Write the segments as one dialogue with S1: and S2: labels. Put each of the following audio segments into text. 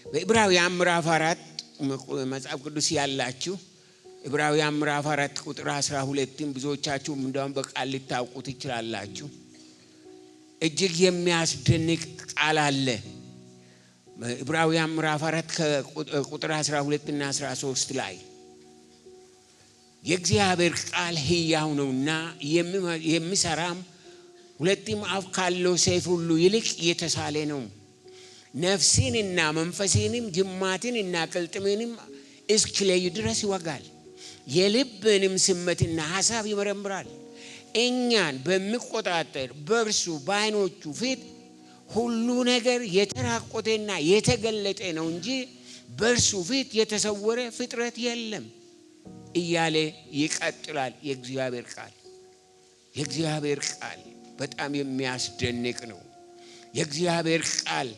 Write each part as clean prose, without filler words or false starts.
S1: በዕብራውያን ምዕራፍ 4 መጽሐፍ ቅዱስ ያላችሁ ዕብራውያን ምዕራፍ 4 ቁጥር 12 ብዙዎቻችሁ እንደውም በቃል ልታውቁት ይችላላችሁ። እጅግ የሚያስደንቅ ቃል አለ። ዕብራውያን ምዕራፍ 4 ከቁጥር 12 እና 13 ላይ የእግዚአብሔር ቃል ሕያው ነውና የሚሰራም ሁለትም አፍ ካለው ሰይፍ ሁሉ ይልቅ የተሳለ ነው፣ ነፍስንና መንፈስንም ጅማትንና ቅልጥምንም እስኪለይ ድረስ ይወጋል፣ የልብንም ስሜትና ሐሳብ ይመረምራል። እኛን በሚቆጣጠር በእርሱ በዓይኖቹ ፊት ሁሉ ነገር የተራቆተና የተገለጠ ነው እንጂ በእርሱ ፊት የተሰወረ ፍጥረት የለም እያለ ይቀጥላል። የእግዚአብሔር ቃል በጣም የሚያስደንቅ ነው። የእግዚአብሔር ቃል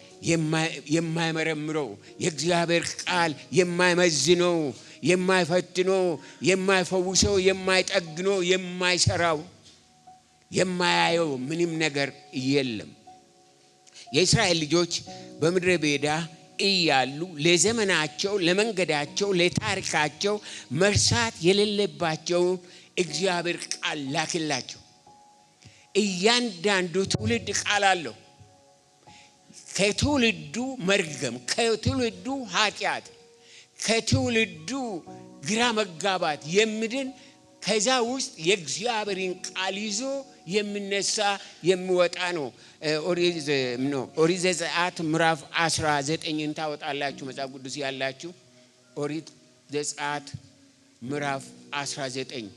S1: የማይመረምረው፣ የእግዚአብሔር ቃል የማይመዝነው፣ የማይፈትነው፣ የማይፈውሰው፣ የማይጠግነው፣ የማይሰራው፣ የማያየው ምንም ነገር የለም። የእስራኤል ልጆች በምድረ በዳ እያሉ ለዘመናቸው፣ ለመንገዳቸው፣ ለታሪካቸው መርሳት የሌለባቸው እግዚአብሔር ቃል ላክላቸው። እያንዳንዱ ትውልድ ቃል አለው። ከትውልዱ መርገም፣ ከትውልዱ ኃጢአት፣ ከትውልዱ ግራ መጋባት የሚድን ከዛ ውስጥ የእግዚአብሔርን ቃል ይዞ የሚነሳ የሚወጣ ነው። ኦሪት ዘጸአት ምዕራፍ 19 ታወጣላችሁ መጽሐፍ ቅዱስ ያላችሁ። ኦሪት ዘጸአት ምዕራፍ 19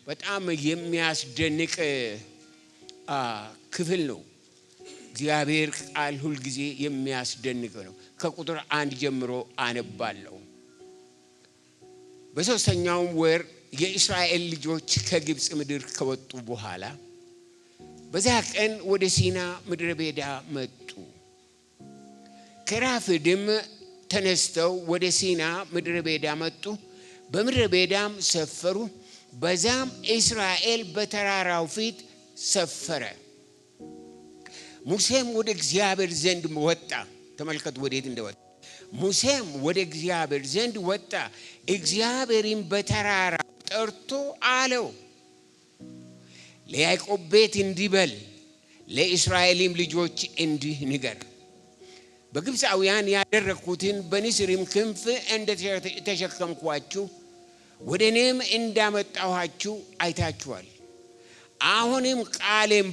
S1: በጣም የሚያስደንቅ ክፍል ነው። እግዚአብሔር ቃል ሁል ጊዜ የሚያስደንቅ ነው። ከቁጥር 1 ጀምሮ አነባለሁ። በሶስተኛው ወር የእስራኤል ልጆች ከግብጽ ምድር ከወጡ በኋላ በዛ ቀን ወደ ሲና ምድረ በዳ መጡ። ከራፊድም ተነስተው ወደ ሲና ምድረ በዳ መጡ። በምድረ በዳም ሰፈሩ። በዛም እስራኤል በተራራው ፊት ሰፈረ። ሙሴም ወደ እግዚአብሔር ዘንድ ወጣ። ተመልከቱ ወዴት እንደወጣ። ሙሴም ወደ እግዚአብሔር ዘንድ ወጣ። እግዚአብሔርም በተራራው ጠርቶ አለው፣ ለያዕቆብ ቤት እንዲህ በል፣ ለእስራኤልም ልጆች እንዲህ ንገር፣ በግብፃውያን ያደረግኩትን በንስርም ክንፍ እንደተሸከምኳችሁ ወደ እኔም እንዳመጣኋችሁ አይታችኋል። አሁንም ቃሌም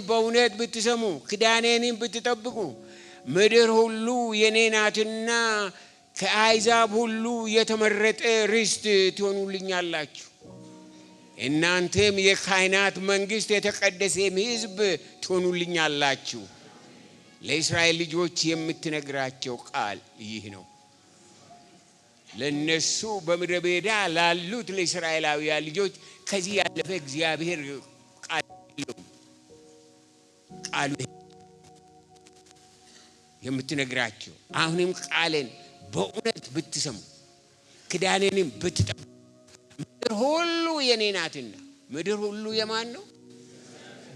S1: በእውነት ብትሰሙ ኪዳኔንም ብትጠብቁ ምድር ሁሉ የኔ ናትና ከአሕዛብ ሁሉ የተመረጠ ርስት ትሆኑልኛላችሁ። እናንተም የካህናት መንግስት፣ የተቀደሰም ሕዝብ ትሆኑልኛላችሁ። ለእስራኤል ልጆች የምትነግራቸው ቃል ይህ ነው። ለነሱ በምድረ በዳ ላሉት ለእስራኤላውያን ልጆች ከዚህ ያለፈ እግዚአብሔር ቃል የለውም። ቃሉ የምትነግራቸው አሁንም ቃሌን በእውነት ብትሰሙ ኪዳኔንም ብትጠብቁ ምድር ሁሉ የኔ ናትና። ምድር ሁሉ የማን ነው?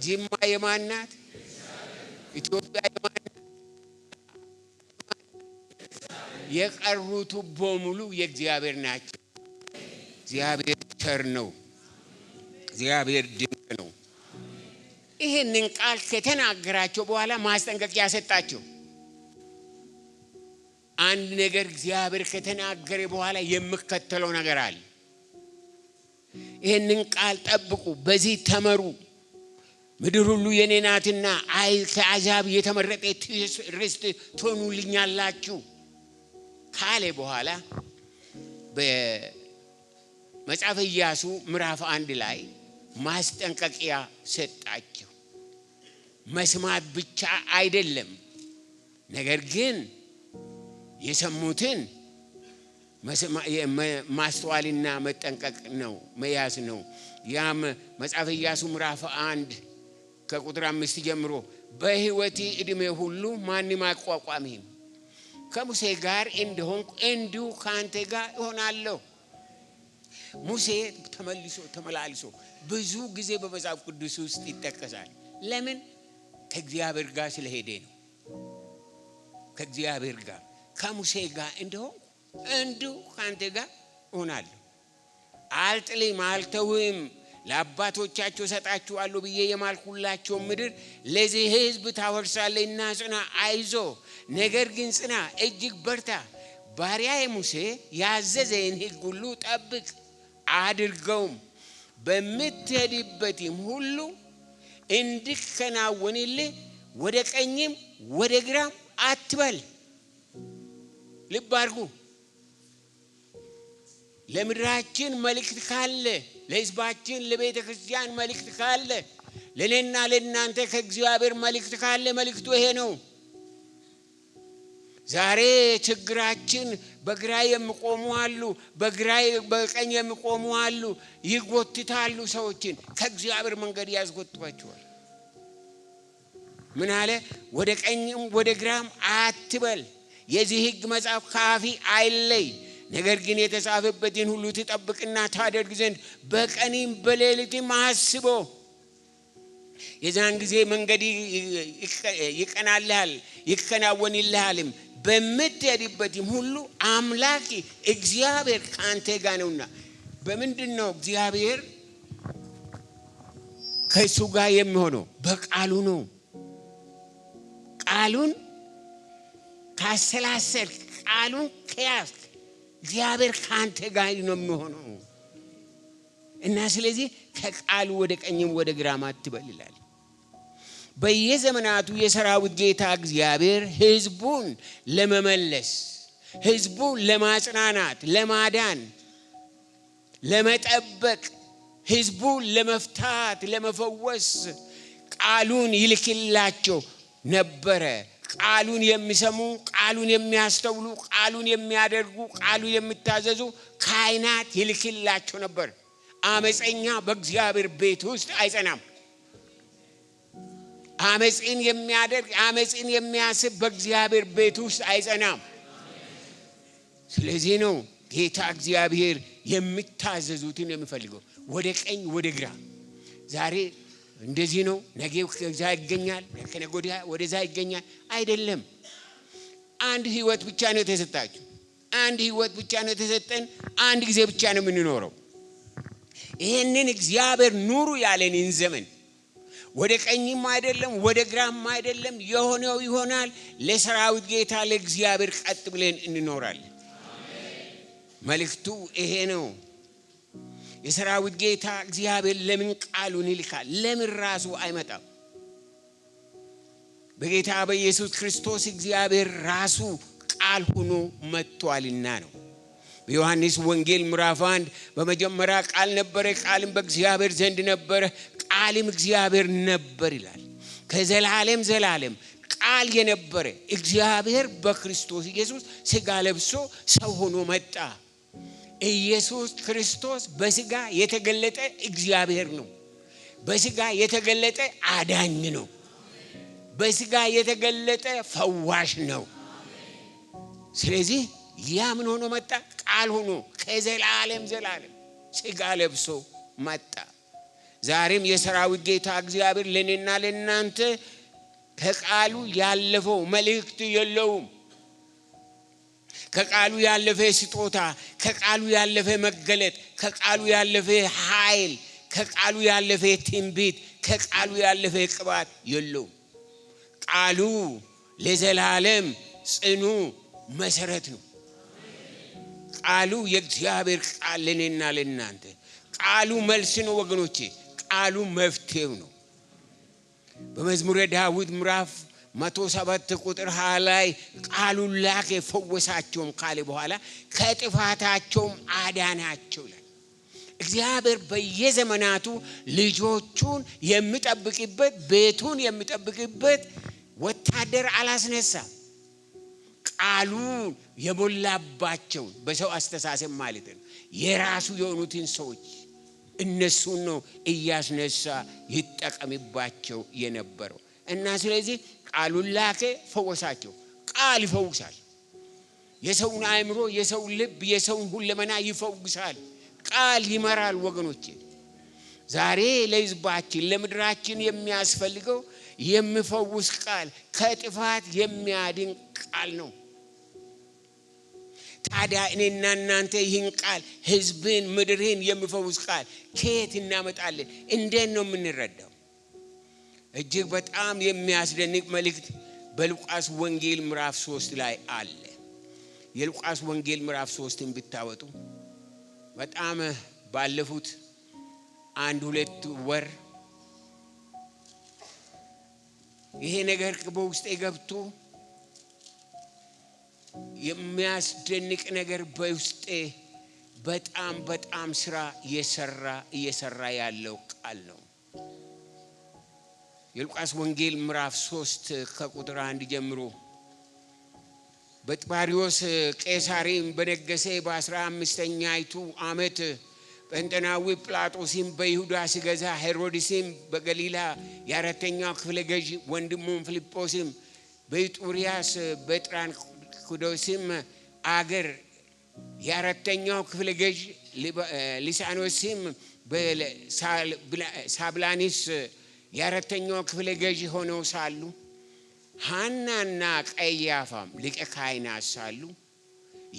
S1: ጅማ የማን ናት? ኢትዮጵያ የማን ናት? የቀሩት በሙሉ የእግዚአብሔር ናቸው። እግዚአብሔር ቸር ነው። እግዚአብሔር ድንቅ ነው። ይህንን ቃል ከተናገራቸው በኋላ ማስጠንቀቂያ ሰጣቸው። አንድ ነገር እግዚአብሔር ከተናገረ በኋላ የሚከተለው ነገር አለ። ይህንን ቃል ጠብቁ፣ በዚህ ተመሩ፣ ምድር ሁሉ የኔ ናትና ከአሕዛብ የተመረጠ ርስት ትሆኑልኛላችሁ ካለ በኋላ በመጽሐፈ ኢያሱ ምዕራፍ 1 ላይ ማስጠንቀቂያ ሰጣቸው። መስማት ብቻ አይደለም፣ ነገር ግን የሰሙትን ማስተዋልና መጠንቀቅ ነው፣ መያዝ ነው። ያም መጽሐፈ ኢያሱ ምዕራፍ 1 ከቁጥር 5 ጀምሮ በሕይወቴ ዕድሜ ሁሉ ማንም አያቋቋምህም፣ ከሙሴ ጋር እንደሆንኩ እንዲሁ ከአንተ ጋር እሆናለሁ። ሙሴ ተመላልሶ ብዙ ጊዜ በመጽሐፍ ቅዱስ ውስጥ ይጠቀሳል። ለምን? ከእግዚአብሔር ጋር ስለሄደ ነው። ከእግዚአብሔር ጋር ከሙሴ ጋር እንዲሁ ካንተ ጋር እሆናለሁ። አልጥልም፣ አልተውም። ለአባቶቻቸው ሰጣችኋለሁ ብዬ የማልኩላቸው ምድር ለዚህ ሕዝብ ታወርሳለህና ጽና፣ አይዞ፣ ነገር ግን ጽና፣ እጅግ በርታ። ባሪያዬ ሙሴ ያዘዘህን ሕግ ሁሉ ጠብቅ አድርገውም፣ በምትሄድበትም ሁሉ እንዲከናወንልህ ወደ ቀኝም ወደ ግራም አትበል። ልብ አድርጉ። ለምድራችን መልእክት ካለ፣ ለሕዝባችን ለቤተ ክርስቲያን መልእክት ካለ፣ ለእኔና ለእናንተ ከእግዚአብሔር መልእክት ካለ መልእክቱ ይሄ ነው። ዛሬ ችግራችን በግራ የሚቆሙ አሉ፣ በቀኝ የሚቆሙ አሉ። ይጎትታሉ፣ ሰዎችን ከእግዚአብሔር መንገድ ያስጎትቷቸዋል። ምን አለ? ወደ ቀኝም ወደ ግራም አትበል፣ የዚህ ሕግ መጽሐፍ ካፊ አይለይ፣ ነገር ግን የተጻፈበትን ሁሉ ትጠብቅና ታደርግ ዘንድ በቀንም በሌሊትም አስቦ፣ የዛን ጊዜ መንገድ ይቀናልሃል ይከናወንልሃልም፣ በምትሄድበትም ሁሉ አምላክ እግዚአብሔር ካንተ ጋር ነውና። በምንድን ነው እግዚአብሔር ከእሱ ጋር የሚሆነው? በቃሉ ነው። ቃሉን ካሰላሰልክ፣ ቃሉን ከያዝክ እግዚአብሔር ካንተ ጋር ነው የሚሆነው። እና ስለዚህ ከቃሉ ወደ ቀኝም ወደ ግራም አትበል ይላል። በየዘመናቱ የሰራዊት ጌታ እግዚአብሔር ሕዝቡን ለመመለስ፣ ሕዝቡን ለማጽናናት፣ ለማዳን፣ ለመጠበቅ፣ ሕዝቡን ለመፍታት፣ ለመፈወስ ቃሉን ይልክላቸው ነበረ። ቃሉን የሚሰሙ፣ ቃሉን የሚያስተውሉ፣ ቃሉን የሚያደርጉ፣ ቃሉን የሚታዘዙ ካህናት ይልክላቸው ነበር። አመፀኛ በእግዚአብሔር ቤት ውስጥ አይጸናም። አመፅን የሚያደርግ፣ አመፅን የሚያስብ በእግዚአብሔር ቤት ውስጥ አይጸናም። ስለዚህ ነው ጌታ እግዚአብሔር የሚታዘዙትን የሚፈልገው። ወደ ቀኝ ወደ ግራ። ዛሬ እንደዚህ ነው፣ ነገ ከዛ ይገኛል፣ ከነገ ወዲያ ወደዛ ይገኛል። አይደለም። አንድ ህይወት ብቻ ነው የተሰጣችሁ። አንድ ህይወት ብቻ ነው የተሰጠን። አንድ ጊዜ ብቻ ነው የምንኖረው። ይሄንን እግዚአብሔር ኑሩ ያለንን ዘመን ወደ ቀኝም አይደለም ወደ ግራም አይደለም፣ የሆነው ይሆናል። ለሰራዊት ጌታ ለእግዚአብሔር ቀጥ ብለን እንኖራለን። መልእክቱ ይሄ ነው። የሰራዊት ጌታ እግዚአብሔር ለምን ቃሉን ይልካል? ለምን ራሱ አይመጣም? በጌታ በኢየሱስ ክርስቶስ እግዚአብሔር ራሱ ቃል ሆኖ መጥቷልና ነው። በዮሐንስ ወንጌል ምዕራፍ 1 በመጀመሪያ ቃል ነበረ፣ ቃልም በእግዚአብሔር ዘንድ ነበረ፣ ቃልም እግዚአብሔር ነበር ይላል። ከዘላለም ዘላለም ቃል የነበረ እግዚአብሔር በክርስቶስ ኢየሱስ ሥጋ ለብሶ ሰው ሆኖ መጣ። ኢየሱስ ክርስቶስ በሥጋ የተገለጠ እግዚአብሔር ነው። በሥጋ የተገለጠ አዳኝ ነው። በሥጋ የተገለጠ ፈዋሽ ነው። ስለዚህ ያ ምን ሆኖ መጣ? ቃል ሆኖ ከዘላለም ዘላለም ሥጋ ለብሶ መጣ። ዛሬም የሰራዊት ጌታ እግዚአብሔር ለኔና ለናንተ ከቃሉ ያለፈው መልእክት የለውም። ከቃሉ ያለፈ ስጦታ፣ ከቃሉ ያለፈ መገለጥ፣ ከቃሉ ያለፈ ኃይል፣ ከቃሉ ያለፈ ትንቢት፣ ከቃሉ ያለፈ ቅባት የለውም። ቃሉ ለዘላለም ጽኑ መሰረት ነው። ቃሉ የእግዚአብሔር ቃል ለኔና ለናንተ ቃሉ መልስ ነው ወገኖቼ። ቃሉ መፍትሄው ነው። በመዝሙረ ዳዊት ምዕራፍ 107 ቁጥር 20 ላይ ቃሉን ላከ ፈወሳቸውም ካለ በኋላ ከጥፋታቸውም አዳናቸው ይላል። እግዚአብሔር በየዘመናቱ ልጆቹን የሚጠብቅበት፣ ቤቱን የሚጠብቅበት ወታደር አላስነሳም። ቃሉን የሞላባቸው በሰው አስተሳሰብ ማለት ነው የራሱ የሆኑትን ሰዎች እነሱን ነው እያስነሳ ይጠቀምባቸው የነበረው። እና ስለዚህ ቃሉን ላከ ፈወሳቸው። ቃል ይፈውሳል። የሰውን አእምሮ፣ የሰውን ልብ፣ የሰውን ሁለመና ይፈውሳል። ቃል ይመራል ወገኖቼ። ዛሬ ለሕዝባችን ለምድራችን የሚያስፈልገው የሚፈውስ ቃል ከጥፋት የሚያድን ቃል ነው። ታዲያ እኔና እናንተ ይህን ቃል ሕዝብን ምድርን የሚፈውስ ቃል ከየት እናመጣለን? እንዴት ነው የምንረዳው? እጅግ በጣም የሚያስደንቅ መልእክት በሉቃስ ወንጌል ምዕራፍ 3 ላይ አለ። የሉቃስ ወንጌል ምዕራፍ 3ን ብታወጡ በጣም ባለፉት 1-2 ወር ይሄ ነገር በውስጤ ገብቶ የሚያስደንቅ ነገር በውስጤ በጣም ስራ እየሰራ ያለው ቃል ነው። የሉቃስ ወንጌል ምዕራፍ 3 ከቁጥር 1 ጀምሮ በጥባሪዎስ ቄሳሪም በነገሰ በ15ኛይቱ ዓመት ጴንጤናዊ ጲላጦስም በይሁዳ ሲገዛ ሄሮድስም በገሊላ የአራተኛው ክፍለ ገዥ ወንድሙም ፊልጶስም በኢጡርያስ በጥራንኩዶስም አገር የአራተኛው ክፍለ ገዥ ሊሳኖስም በሳብላኒስ የአራተኛው ክፍለ ገዥ ሆነው ሳሉ ሐናና ቀያፋም ሊቀ ካህናት ሳሉ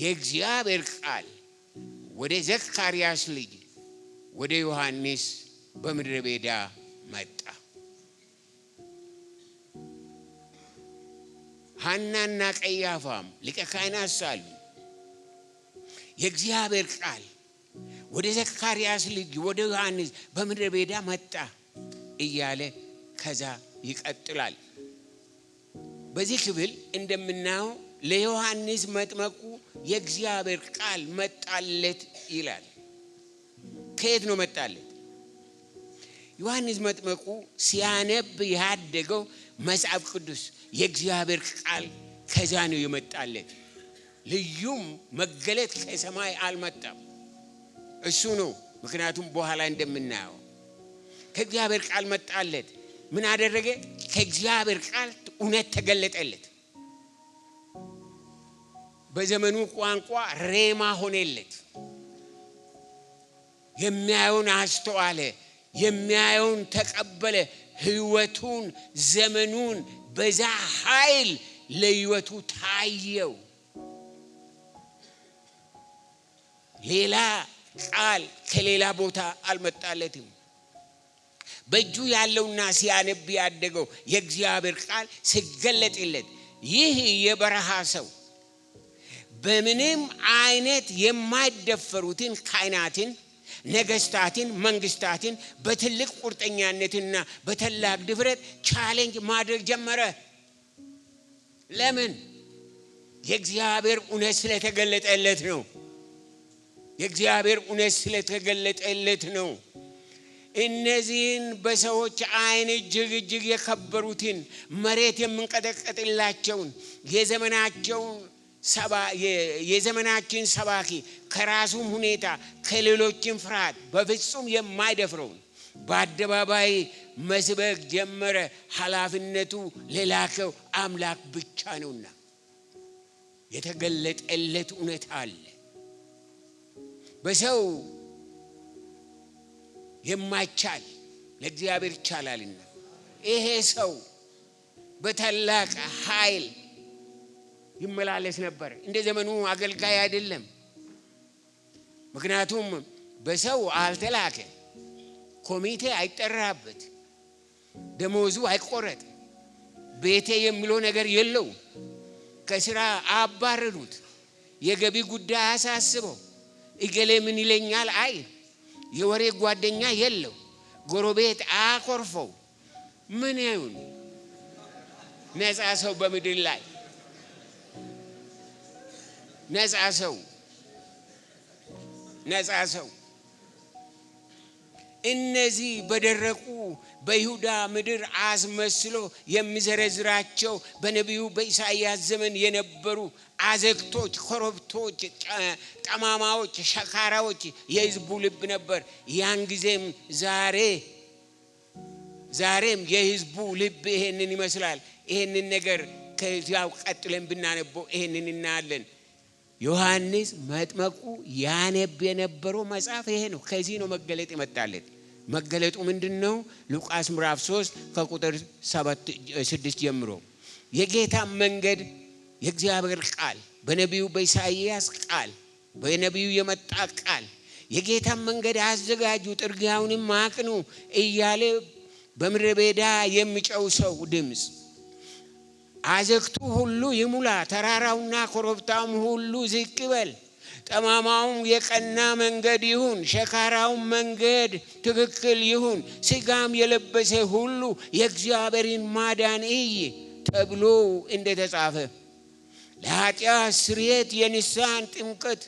S1: የእግዚአብሔር ቃል ወደ ዘካርያስ ልጅ ወደ ዮሐንስ በምድረ በዳ መጣ። ሐናና ቀያፋም ሊቀ ካህናት ሳሉ የእግዚአብሔር ቃል ወደ ዘካርያስ ልጅ ወደ ዮሐንስ በምድረ በዳ መጣ እያለ ከዛ ይቀጥላል። በዚህ ክፍል እንደምናየው ለዮሐንስ መጥመቁ የእግዚአብሔር ቃል መጣለት ይላል። ከየት ነው መጣለት? ዮሐንስ መጥመቁ ሲያነብ ያደገው መጽሐፍ ቅዱስ የእግዚአብሔር ቃል ከዛ ነው የመጣለት። ልዩም መገለጥ ከሰማይ አልመጣም። እሱ ነው። ምክንያቱም በኋላ እንደምናየው ከእግዚአብሔር ቃል መጣለት። ምን አደረገ? ከእግዚአብሔር ቃል እውነት ተገለጠለት። በዘመኑ ቋንቋ ሬማ ሆነለት። የሚያየውን አስተዋለ፣ የሚያየውን ተቀበለ። ህይወቱን ዘመኑን በዛ ኃይል ለህይወቱ ታየው። ሌላ ቃል ከሌላ ቦታ አልመጣለትም። በእጁ ያለውና ሲያነብ ያደገው የእግዚአብሔር ቃል ሲገለጥለት ይህ የበረሃ ሰው በምንም አይነት የማይደፈሩትን ካህናትን፣ ነገስታትን፣ መንግስታትን በትልቅ ቁርጠኛነትና በታላቅ ድፍረት ቻሌንጅ ማድረግ ጀመረ። ለምን? የእግዚአብሔር እውነት ስለተገለጠለት ነው። የእግዚአብሔር እውነት ስለተገለጠለት ነው። እነዚህን በሰዎች አይን እጅግ የከበሩትን መሬት የምንቀጠቀጥላቸውን የዘመናችን ሰባኪ ከራሱም ሁኔታ ከሌሎችም ፍርሃት በፍጹም የማይደፍረውን በአደባባይ መስበክ ጀመረ። ኃላፊነቱ ለላከው አምላክ ብቻ ነውና የተገለጠለት እውነት አለ። በሰው የማይቻል ለእግዚአብሔር ይቻላልና ይሄ ሰው በታላቅ ኃይል ይመላለስ ነበር። እንደ ዘመኑ አገልጋይ አይደለም። ምክንያቱም በሰው አልተላከ፣ ኮሚቴ አይጠራበት፣ ደሞዙ አይቆረጥ፣ ቤቴ የሚለው ነገር የለው፣ ከስራ አባረሩት፣ የገቢ ጉዳይ አያሳስበው፣ እገሌ ምን ይለኛል አይ፣ የወሬ ጓደኛ የለው፣ ጎረቤት አያኮርፈው። ምን ይሁን? ነፃ ሰው በምድር ላይ ነፃ ሰው። እነዚህ በደረቁ በይሁዳ ምድር አስመስሎ የሚዘረዝራቸው በነቢዩ በኢሳይያስ ዘመን የነበሩ አዘግቶች፣ ኮረብቶች፣ ጠማማዎች፣ ሸካራዎች የሕዝቡ ልብ ነበር። ያን ጊዜም ዛሬም የሕዝቡ ልብ ይሄንን ይመስላል። ይሄንን ነገር ከዚያው ቀጥለን ብናነበው ይሄንን እናያለን። ዮሐንስ መጥመቁ ያነብ የነበረው መጽሐፍ ይሄ ነው። ከዚህ ነው መገለጥ የመጣለት። መገለጡ ምንድነው? ሉቃስ ምዕራፍ 3 ከቁጥር 6 ጀምሮ የጌታ መንገድ የእግዚአብሔር ቃል በነቢዩ በኢሳይያስ ቃል በነቢዩ የመጣ ቃል የጌታ መንገድ አዘጋጁ ጥርጊያውንም አቅኑ እያለ በምድረ በዳ የሚጨው ሰው ድምጽ አዘግቱ ሁሉ ይሙላ ተራራውና ኮረብታውም ሁሉ ዝቅ ይበል ጠማማውም የቀና መንገድ ይሁን ሸካራው መንገድ ትክክል ይሁን ስጋም የለበሰ ሁሉ የእግዚአብሔርን ማዳን እይ ተብሎ እንደተጻፈ ለኃጢአት ስርየት የንስሐን ጥምቀት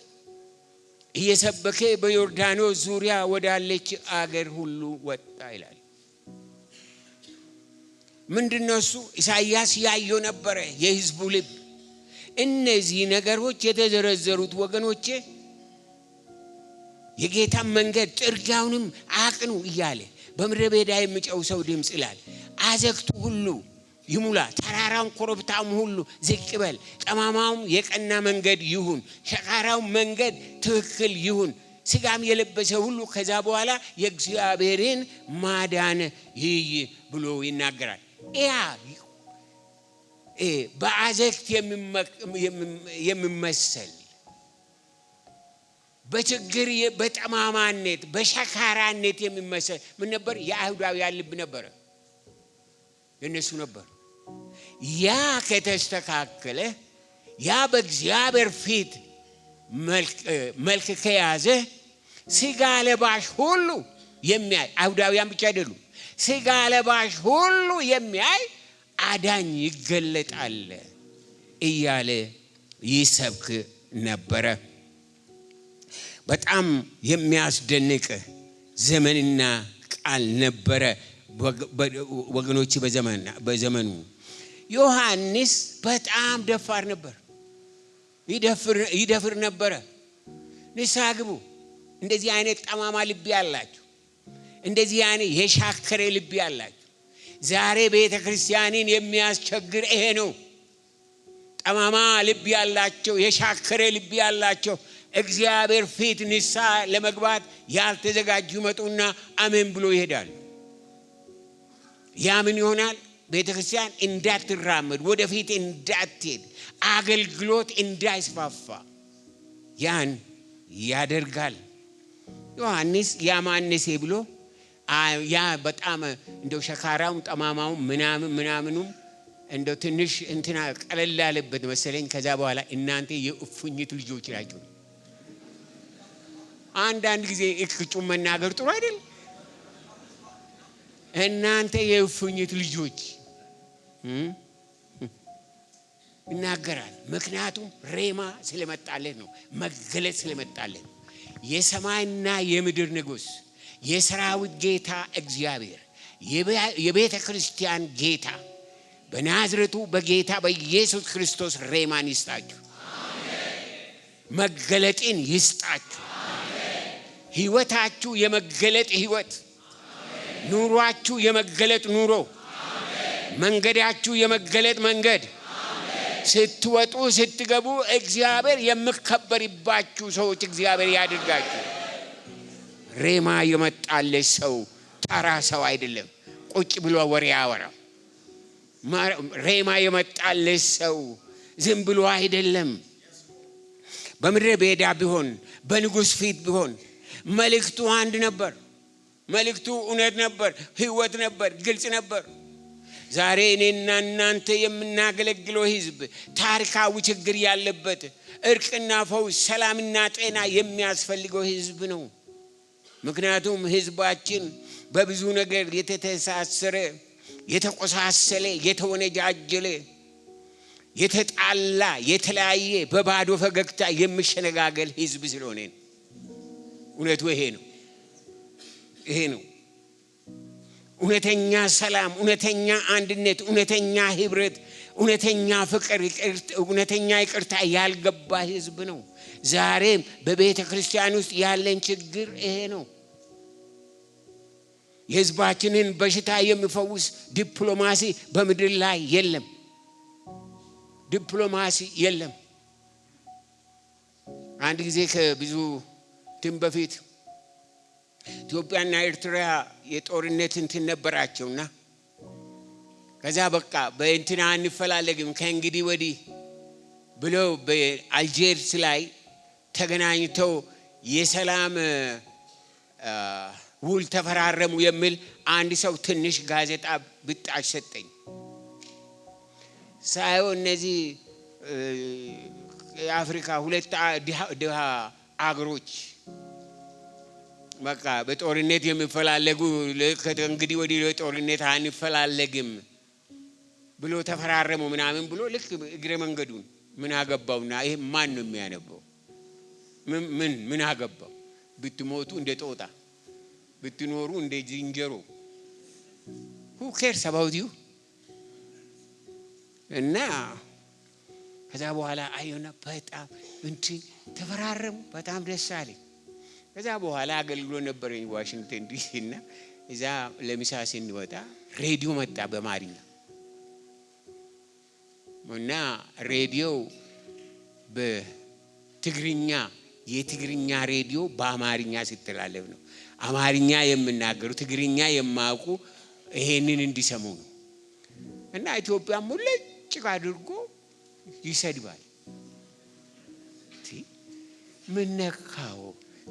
S1: እየሰበከ በዮርዳኖስ ዙሪያ ወዳለች አገር ሁሉ ወጣ ይላል። ምንድነው እሱ? ኢሳይያስ ያየው ነበረ የሕዝቡ ልብ። እነዚህ ነገሮች የተዘረዘሩት ወገኖቼ የጌታ መንገድ ጥርጊያውንም አቅኑ እያለ በምድረ በዳ የሚጨው ሰው ድምጽ ይላል። አዘግቱ ሁሉ ይሙላ ተራራም ኮረብታም ሁሉ ዝቅ ይበል ጠማማውም የቀና መንገድ ይሁን ሸካራው መንገድ ትክክል ይሁን ስጋም የለበሰ ሁሉ ከዛ በኋላ የእግዚአብሔርን ማዳን ይይ ብሎ ይናገራል። ያ በአዘግት የሚመሰል በችግር በጠማማነት በሸካራነት የሚመሰል ምን ነበር? የአይሁዳውያን ልብ ነበር፣ የነሱ ነበር። ያ ከተስተካከለ ያ በእግዚአብሔር ፊት መልክ ከያዘ ስጋ ለባሽ ሁሉ የሚያይ አይሁዳውያን ብቻ አይደሉም፣ ስጋ ለባሽ ሁሉ የሚያይ አዳኝ ይገለጣል እያለ ይሰብክ ነበረ። በጣም የሚያስደንቅ ዘመንና ቃል ነበረ ወገኖች። በዘመኑ ዮሐንስ በጣም ደፋር ነበር፣ ይደፍር ነበረ። ንስሐ ግቡ እንደዚህ አይነት ጠማማ ልብ ያላችሁ፣ እንደዚህ አይነት የሻከረ ልብ ያላችሁ። ዛሬ ቤተ ክርስቲያንን የሚያስቸግር ይሄ ነው። ጠማማ ልብ ያላቸው፣ የሻከረ ልብ ያላቸው እግዚአብሔር ፊት ንስሐ ለመግባት ያልተዘጋጁ መጡና አሜን ብሎ ይሄዳል። ያ ምን ይሆናል? ቤተ ክርስቲያን እንዳትራመድ፣ ወደፊት እንዳትሄድ፣ አገልግሎት እንዳይስፋፋ ያን ያደርጋል። ዮሐንስ ያማነሴ ብሎ ያ በጣም እንደው ሸካራውም ጠማማውም ምናምኑም እንደው ትንሽ እንትና ቀለል ያለበት መሰለኝ። ከዛ በኋላ እናንተ የእፉኝት ልጆች ናችሁ። አንዳንድ ጊዜ እቅጩን መናገር ጥሩ አይደል? እናንተ የእፉኝት ልጆች ይናገራል። ምክንያቱም ሬማ ስለመጣለት ነው፣ መገለጥ ስለመጣለት። የሰማይና የምድር ንጉሥ የሰራዊት ጌታ እግዚአብሔር የቤተ ክርስቲያን ጌታ በናዝሬቱ በጌታ በኢየሱስ ክርስቶስ ሬማን ይስጣችሁ፣ መገለጥን ይስጣችሁ። ሕይወታችሁ የመገለጥ ሕይወት፣ ኑሯችሁ የመገለጥ ኑሮ፣ መንገዳችሁ የመገለጥ መንገድ፣ ስትወጡ ስትገቡ እግዚአብሔር የሚከበርባችሁ ሰዎች እግዚአብሔር ያድርጋችሁ። ሬማ የመጣለት ሰው ተራ ሰው አይደለም፣ ቁጭ ብሎ ወሬ ያወራ። ሬማ የመጣለት ሰው ዝም ብሎ አይደለም። በምድረ በዳ ቢሆን በንጉሥ ፊት ቢሆን መልእክቱ አንድ ነበር። መልእክቱ እውነት ነበር፣ ሕይወት ነበር፣ ግልጽ ነበር። ዛሬ እኔና እናንተ የምናገለግለው ሕዝብ ታሪካዊ ችግር ያለበት፣ እርቅና ፈውስ፣ ሰላምና ጤና የሚያስፈልገው ሕዝብ ነው። ምክንያቱም ሕዝባችን በብዙ ነገር የተተሳሰረ፣ የተቆሳሰለ፣ የተወነጃጀለ፣ የተጣላ፣ የተለያየ፣ በባዶ ፈገግታ የሚሸነጋገል ሕዝብ ስለሆነ እውነቱ ይሄ ነው። ይሄ ነው እውነተኛ ሰላም፣ እውነተኛ አንድነት፣ እውነተኛ ህብረት፣ እውነተኛ ፍቅር፣ እውነተኛ ይቅርታ ያልገባ ሕዝብ ነው። ዛሬም በቤተ ክርስቲያን ውስጥ ያለን ችግር ይሄ ነው። የሕዝባችንን በሽታ የሚፈውስ ዲፕሎማሲ በምድር ላይ የለም። ዲፕሎማሲ የለም። አንድ ጊዜ ከብዙ ትም በፊት ኢትዮጵያና ኤርትራ የጦርነት እንትን ነበራቸውና ከዛ በቃ በእንትና እንፈላለግም ከእንግዲህ ወዲህ ብለው በአልጄርስ ላይ ተገናኝተው የሰላም ውል ተፈራረሙ የሚል አንድ ሰው ትንሽ ጋዜጣ ብጣሽ ሰጠኝ። ሳይሆን እነዚህ የአፍሪካ ሁለት ድሃ አገሮች በቃ በጦርነት የሚፈላለጉ ከእንግዲህ ወዲህ ጦርነት አንፈላለግም ብሎ ተፈራረሙ ምናምን ብሎ ልክ እግረ መንገዱን ምን አገባውና ይሄ ማን ነው የሚያነበው? ምን አገባው? ብትሞቱ እንደ ጦጣ ብትኖሩ እንደ ዝንጀሮ who cares about you? እና ከዛ በኋላ አየና በጣም እንትን ተፈራረሙ። በጣም ደስ አለኝ። ከዛ በኋላ አገልግሎት ነበረኝ ዋሽንግተን ዲሲ እና እዛ ለምሳ ስንወጣ ሬዲዮ መጣ በአማርኛ እና ሬዲዮ በትግርኛ የትግርኛ ሬዲዮ በአማርኛ ሲተላለፍ ነው። አማርኛ የምናገሩ ትግርኛ የማያውቁ ይሄንን እንዲሰሙ ነው። እና ኢትዮጵያ ሙልጭ አድርጎ ይሰድባል። ምን ነካው?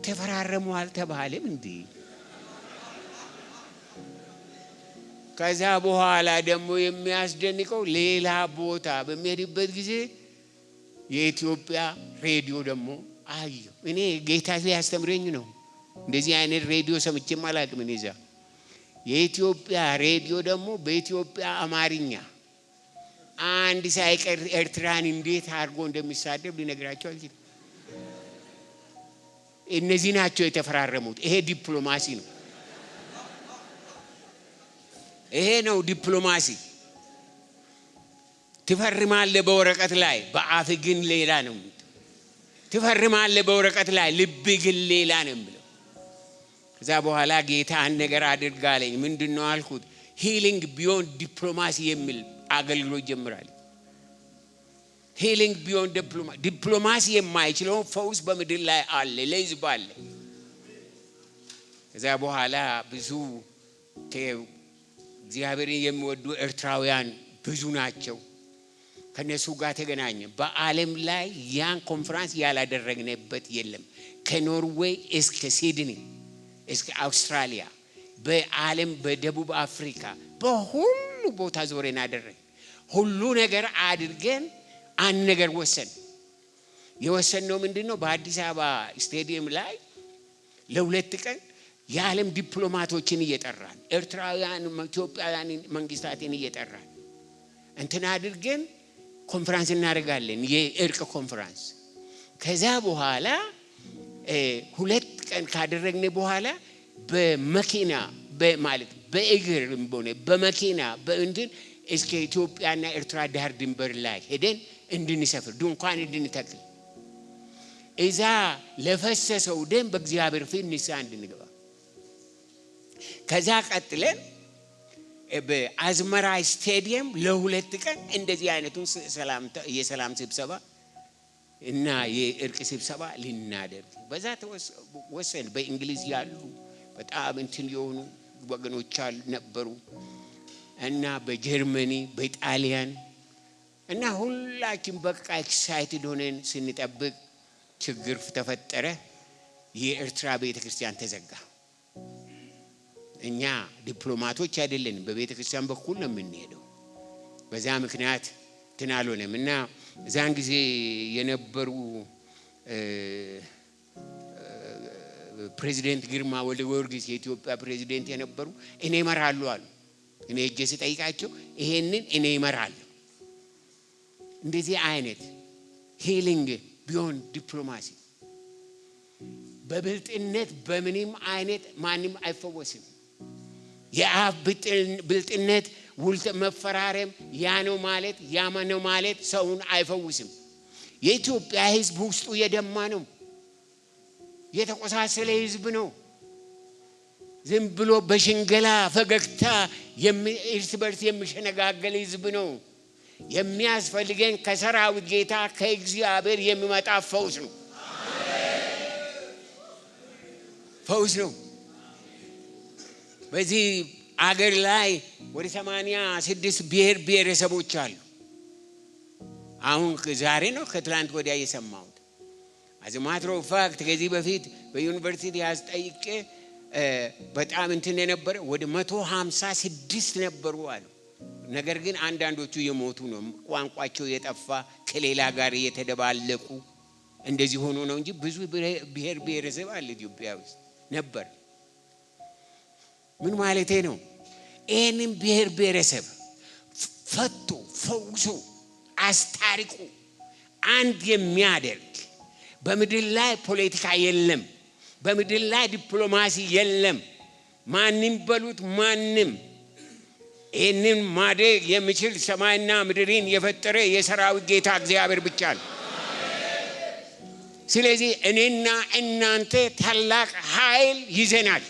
S1: ተፈራረሙ አልተባለም እንዴ? ከዛ በኋላ ደግሞ የሚያስደንቀው ሌላ ቦታ በሚሄድበት ጊዜ የኢትዮጵያ ሬዲዮ ደግሞ አየሁ። እኔ ጌታ ሊያስተምረኝ ነው። እንደዚህ አይነት ሬዲዮ ሰምቼም አላውቅም። እኔ እዛ የኢትዮጵያ ሬዲዮ ደግሞ በኢትዮጵያ አማርኛ አንድ ሳይቀር ኤርትራን እንዴት አድርጎ እንደሚሳደብ ሊነግራቸው አልችልም። እነዚህ ናቸው የተፈራረሙት። ይሄ ዲፕሎማሲ ነው። ይሄ ነው ዲፕሎማሲ። ትፈርማለህ በወረቀት ላይ፣ በአፍ ግን ሌላ ነው። ትፈርማለህ በወረቀት ላይ፣ ልብ ግን ሌላ ነው የሚለው። ከዛ በኋላ ጌታ አንድ ነገር አድርጋለኝ። ምንድነው አልኩት? ሂሊንግ ቢዮንድ ዲፕሎማሲ የሚል አገልግሎት ጀምራለሁ። ሂሊንግ ቢዮንድ ዲፕሎማሲ የማይችለው ፈውስ በምድር ላይ አለ፣ ለሕዝብ አለ። ከዛ በኋላ ብዙ እግዚአብሔርን የሚወዱ ኤርትራውያን ብዙ ናቸው። ከነሱ ጋር ተገናኘ። በዓለም ላይ ያን ኮንፈረንስ ያላደረግንበት የለም። ከኖርዌይ እስከ ሲድኒ እስከ አውስትራሊያ፣ በዓለም በደቡብ አፍሪካ በሁሉ ቦታ ዞረን አደረግን። ሁሉ ነገር አድርገን አንድ ነገር ወሰን። የወሰነው ምንድነው? በአዲስ አበባ ስቴዲየም ላይ ለሁለት ቀን የዓለም ዲፕሎማቶችን እየጠራን ኤርትራውያን ኢትዮጵያውያን መንግስታትን እየጠራን እንትን አድርገን ኮንፈረንስ እናደርጋለን፣ የእርቅ ኮንፈረንስ። ከዛ በኋላ ሁለት ቀን ካደረግን በኋላ በመኪና በማለት በእግር ሆነ በመኪና በእንትን እስከ ኢትዮጵያና ኤርትራ ዳር ድንበር ላይ ሄደን እንድንሰፍር ድንኳን እንድንተክል እዛ ለፈሰሰው ደም በእግዚአብሔር ፊት ንስሐ እንድንገባ። ከዛ ቀጥለን በአዝመራ ስቴዲየም ለሁለት ቀን እንደዚህ አይነቱን የሰላም ስብሰባ እና የእርቅ ስብሰባ ልናደርግ በዛ ተወሰን። በእንግሊዝ ያሉ በጣም እንትን የሆኑ ወገኖች ነበሩ እና በጀርመኒ በጣሊያን እና ሁላችን በቃ ኤክሳይትድ ሆነን ስንጠብቅ ችግር ተፈጠረ። የኤርትራ ቤተክርስቲያን ተዘጋ። እኛ ዲፕሎማቶች አይደለንም፣ በቤተክርስቲያን በኩል ነው የምንሄደው። በዛ ምክንያት ትናሎንም እና ዛን ጊዜ የነበሩ ፕሬዚደንት ግርማ ወልደ ጊዮርጊስ የኢትዮጵያ ፕሬዚደንት የነበሩ እኔ እመራለሁ አሉ። እኔ እጄ ስጠይቃቸው ይሄንን እኔ እመራለሁ። እንደዚህ አይነት ሂሊንግ ቢዮንድ ዲፕሎማሲ በብልጥነት በምንም አይነት ማንም አይፈወስም። የአፍ ብልጥነት ውልት መፈራረም ያ ነው ማለት ያማነው ማለት ሰውን አይፈውስም። የኢትዮጵያ ሕዝብ ውስጡ የደማ ነው፣ የተቆሳሰለ ሕዝብ ነው። ዝም ብሎ በሽንገላ ፈገግታ እርስ በርስ የሚሸነጋገል ሕዝብ ነው። የሚያስፈልገን ከሰራዊት ጌታ ከእግዚአብሔር የሚመጣ ፈውስ ነው። ፈውስ ነው። በዚህ አገር ላይ ወደ 86 ብሔር ብሔረሰቦች አሉ። አሁን ዛሬ ነው ከትላንት ወዲያ የሰማሁት። አዝማትሮ ፋክት ከዚህ በፊት በዩኒቨርሲቲ ያስጠይቄ በጣም እንትን የነበረ ወደ 156 ነበሩ አሉ። ነገር ግን አንዳንዶቹ የሞቱ ነው፣ ቋንቋቸው የጠፋ ከሌላ ጋር የተደባለቁ እንደዚህ ሆኖ ነው እንጂ ብዙ ብሔር ብሔረሰብ አለ ኢትዮጵያ ውስጥ ነበር። ምን ማለቴ ነው? ይህንን ብሔር ብሔረሰብ ፈቶ ፈውሶ አስታርቁ አንድ የሚያደርግ በምድር ላይ ፖለቲካ የለም፣ በምድር ላይ ዲፕሎማሲ የለም። ማንም በሉት ማንም ይህንን ማድረግ የሚችል ሰማይና ምድርን የፈጠረ የሰራዊት ጌታ እግዚአብሔር ብቻ ነው። ስለዚህ እኔና እናንተ ታላቅ ኃይል ይዘናል።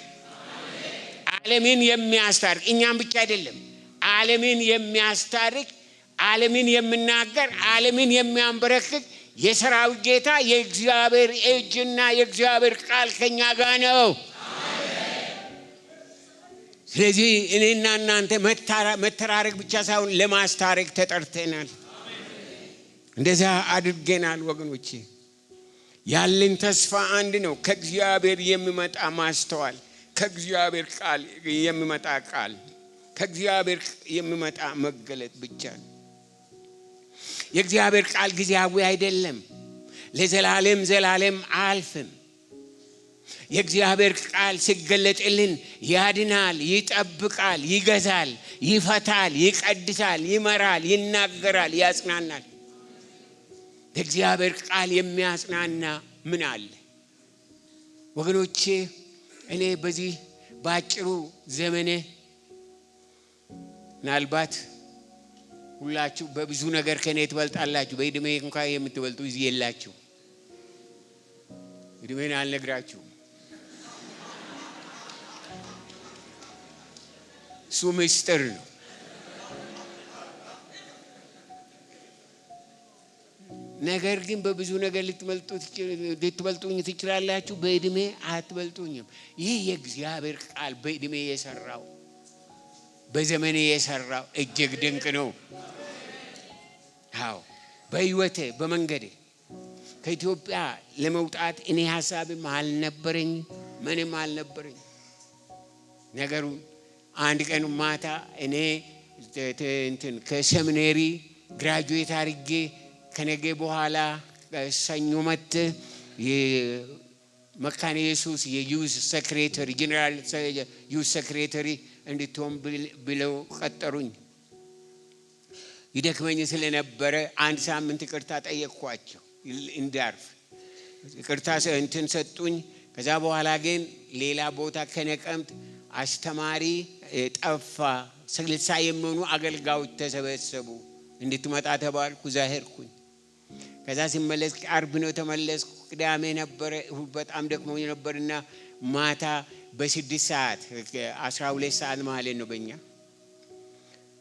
S1: ዓለምን የሚያስታርቅ እኛም ብቻ አይደለም፣ ዓለምን የሚያስታርቅ ዓለምን የሚናገር ዓለምን የሚያንበረክክ የሰራዊት ጌታ የእግዚአብሔር እጅና የእግዚአብሔር ቃል ከኛ ጋር ነው። ስለዚህ እኔና እናንተ መተራረቅ ብቻ ሳይሆን ለማስታረቅ ተጠርተናል። እንደዛ አድርገናል ወገኖቼ። ያለን ተስፋ አንድ ነው፣ ከእግዚአብሔር የሚመጣ ማስተዋል፣ ከእግዚአብሔር ቃል የሚመጣ ቃል፣ ከእግዚአብሔር የሚመጣ መገለጥ ብቻ ነው። የእግዚአብሔር ቃል ጊዜያዊ አይደለም፣ ለዘላለም ዘላለም አልፍም። የእግዚአብሔር ቃል ሲገለጥልን ያድናል፣ ይጠብቃል፣ ይገዛል፣ ይፈታል፣ ይቀድሳል፣ ይመራል፣ ይናገራል፣ ያጽናናል። የእግዚአብሔር ቃል የሚያጽናና ምን አለ ወገኖቼ? እኔ በዚህ ባጭሩ ዘመኔ ምናልባት ሁላችሁ በብዙ ነገር ከኔ ትበልጣላችሁ። በእድሜ እንኳን የምትበልጡ እዚህ የላችሁ። እድሜን አልነግራችሁም። እሱ ምስጢር ነው። ነገር ግን በብዙ ነገር ልትበልጡኝ ትችላላችሁ፣ በእድሜ አትበልጡኝም። ይህ የእግዚአብሔር ቃል በእድሜ የሰራው በዘመኔ የሰራው እጅግ ድንቅ ነው። አዎ በህይወቴ በመንገዴ ከኢትዮጵያ ለመውጣት እኔ ሐሳብም አልነበረኝ፣ ምንም አልነበረኝ። ነገሩ አንድ ቀን ማታ እኔ ከሰሚናሪ ግራጁዌት አድርጌ ከነገ በኋላ ሰኞ መት የመካነ ኢየሱስ የዩዝ ሴክሬታሪ ጀነራል ዩዝ ሴክሬታሪ እንድትሆን ብለው ቀጠሩኝ። ይደክመኝ ስለነበረ አንድ ሳምንት ይቅርታ ጠየቅኳቸው እንዳርፍ። ይቅርታ እንትን ሰጡኝ። ከዛ በኋላ ግን ሌላ ቦታ ከነቀምት አስተማሪ ጠፋ። 60 የሚሆኑ አገልጋዮች ተሰበሰቡ። እንድትመጣ ተባልኩ። ዛሄርኩኝ። ከዛ ሲመለስ ዓርብ ነው ተመለስኩ። ቅዳሜ ነበረ። በጣም ደክሞኝ ነበርና ማታ በ6 ሰዓት 12 ሰዓት ማለት ነው በእኛ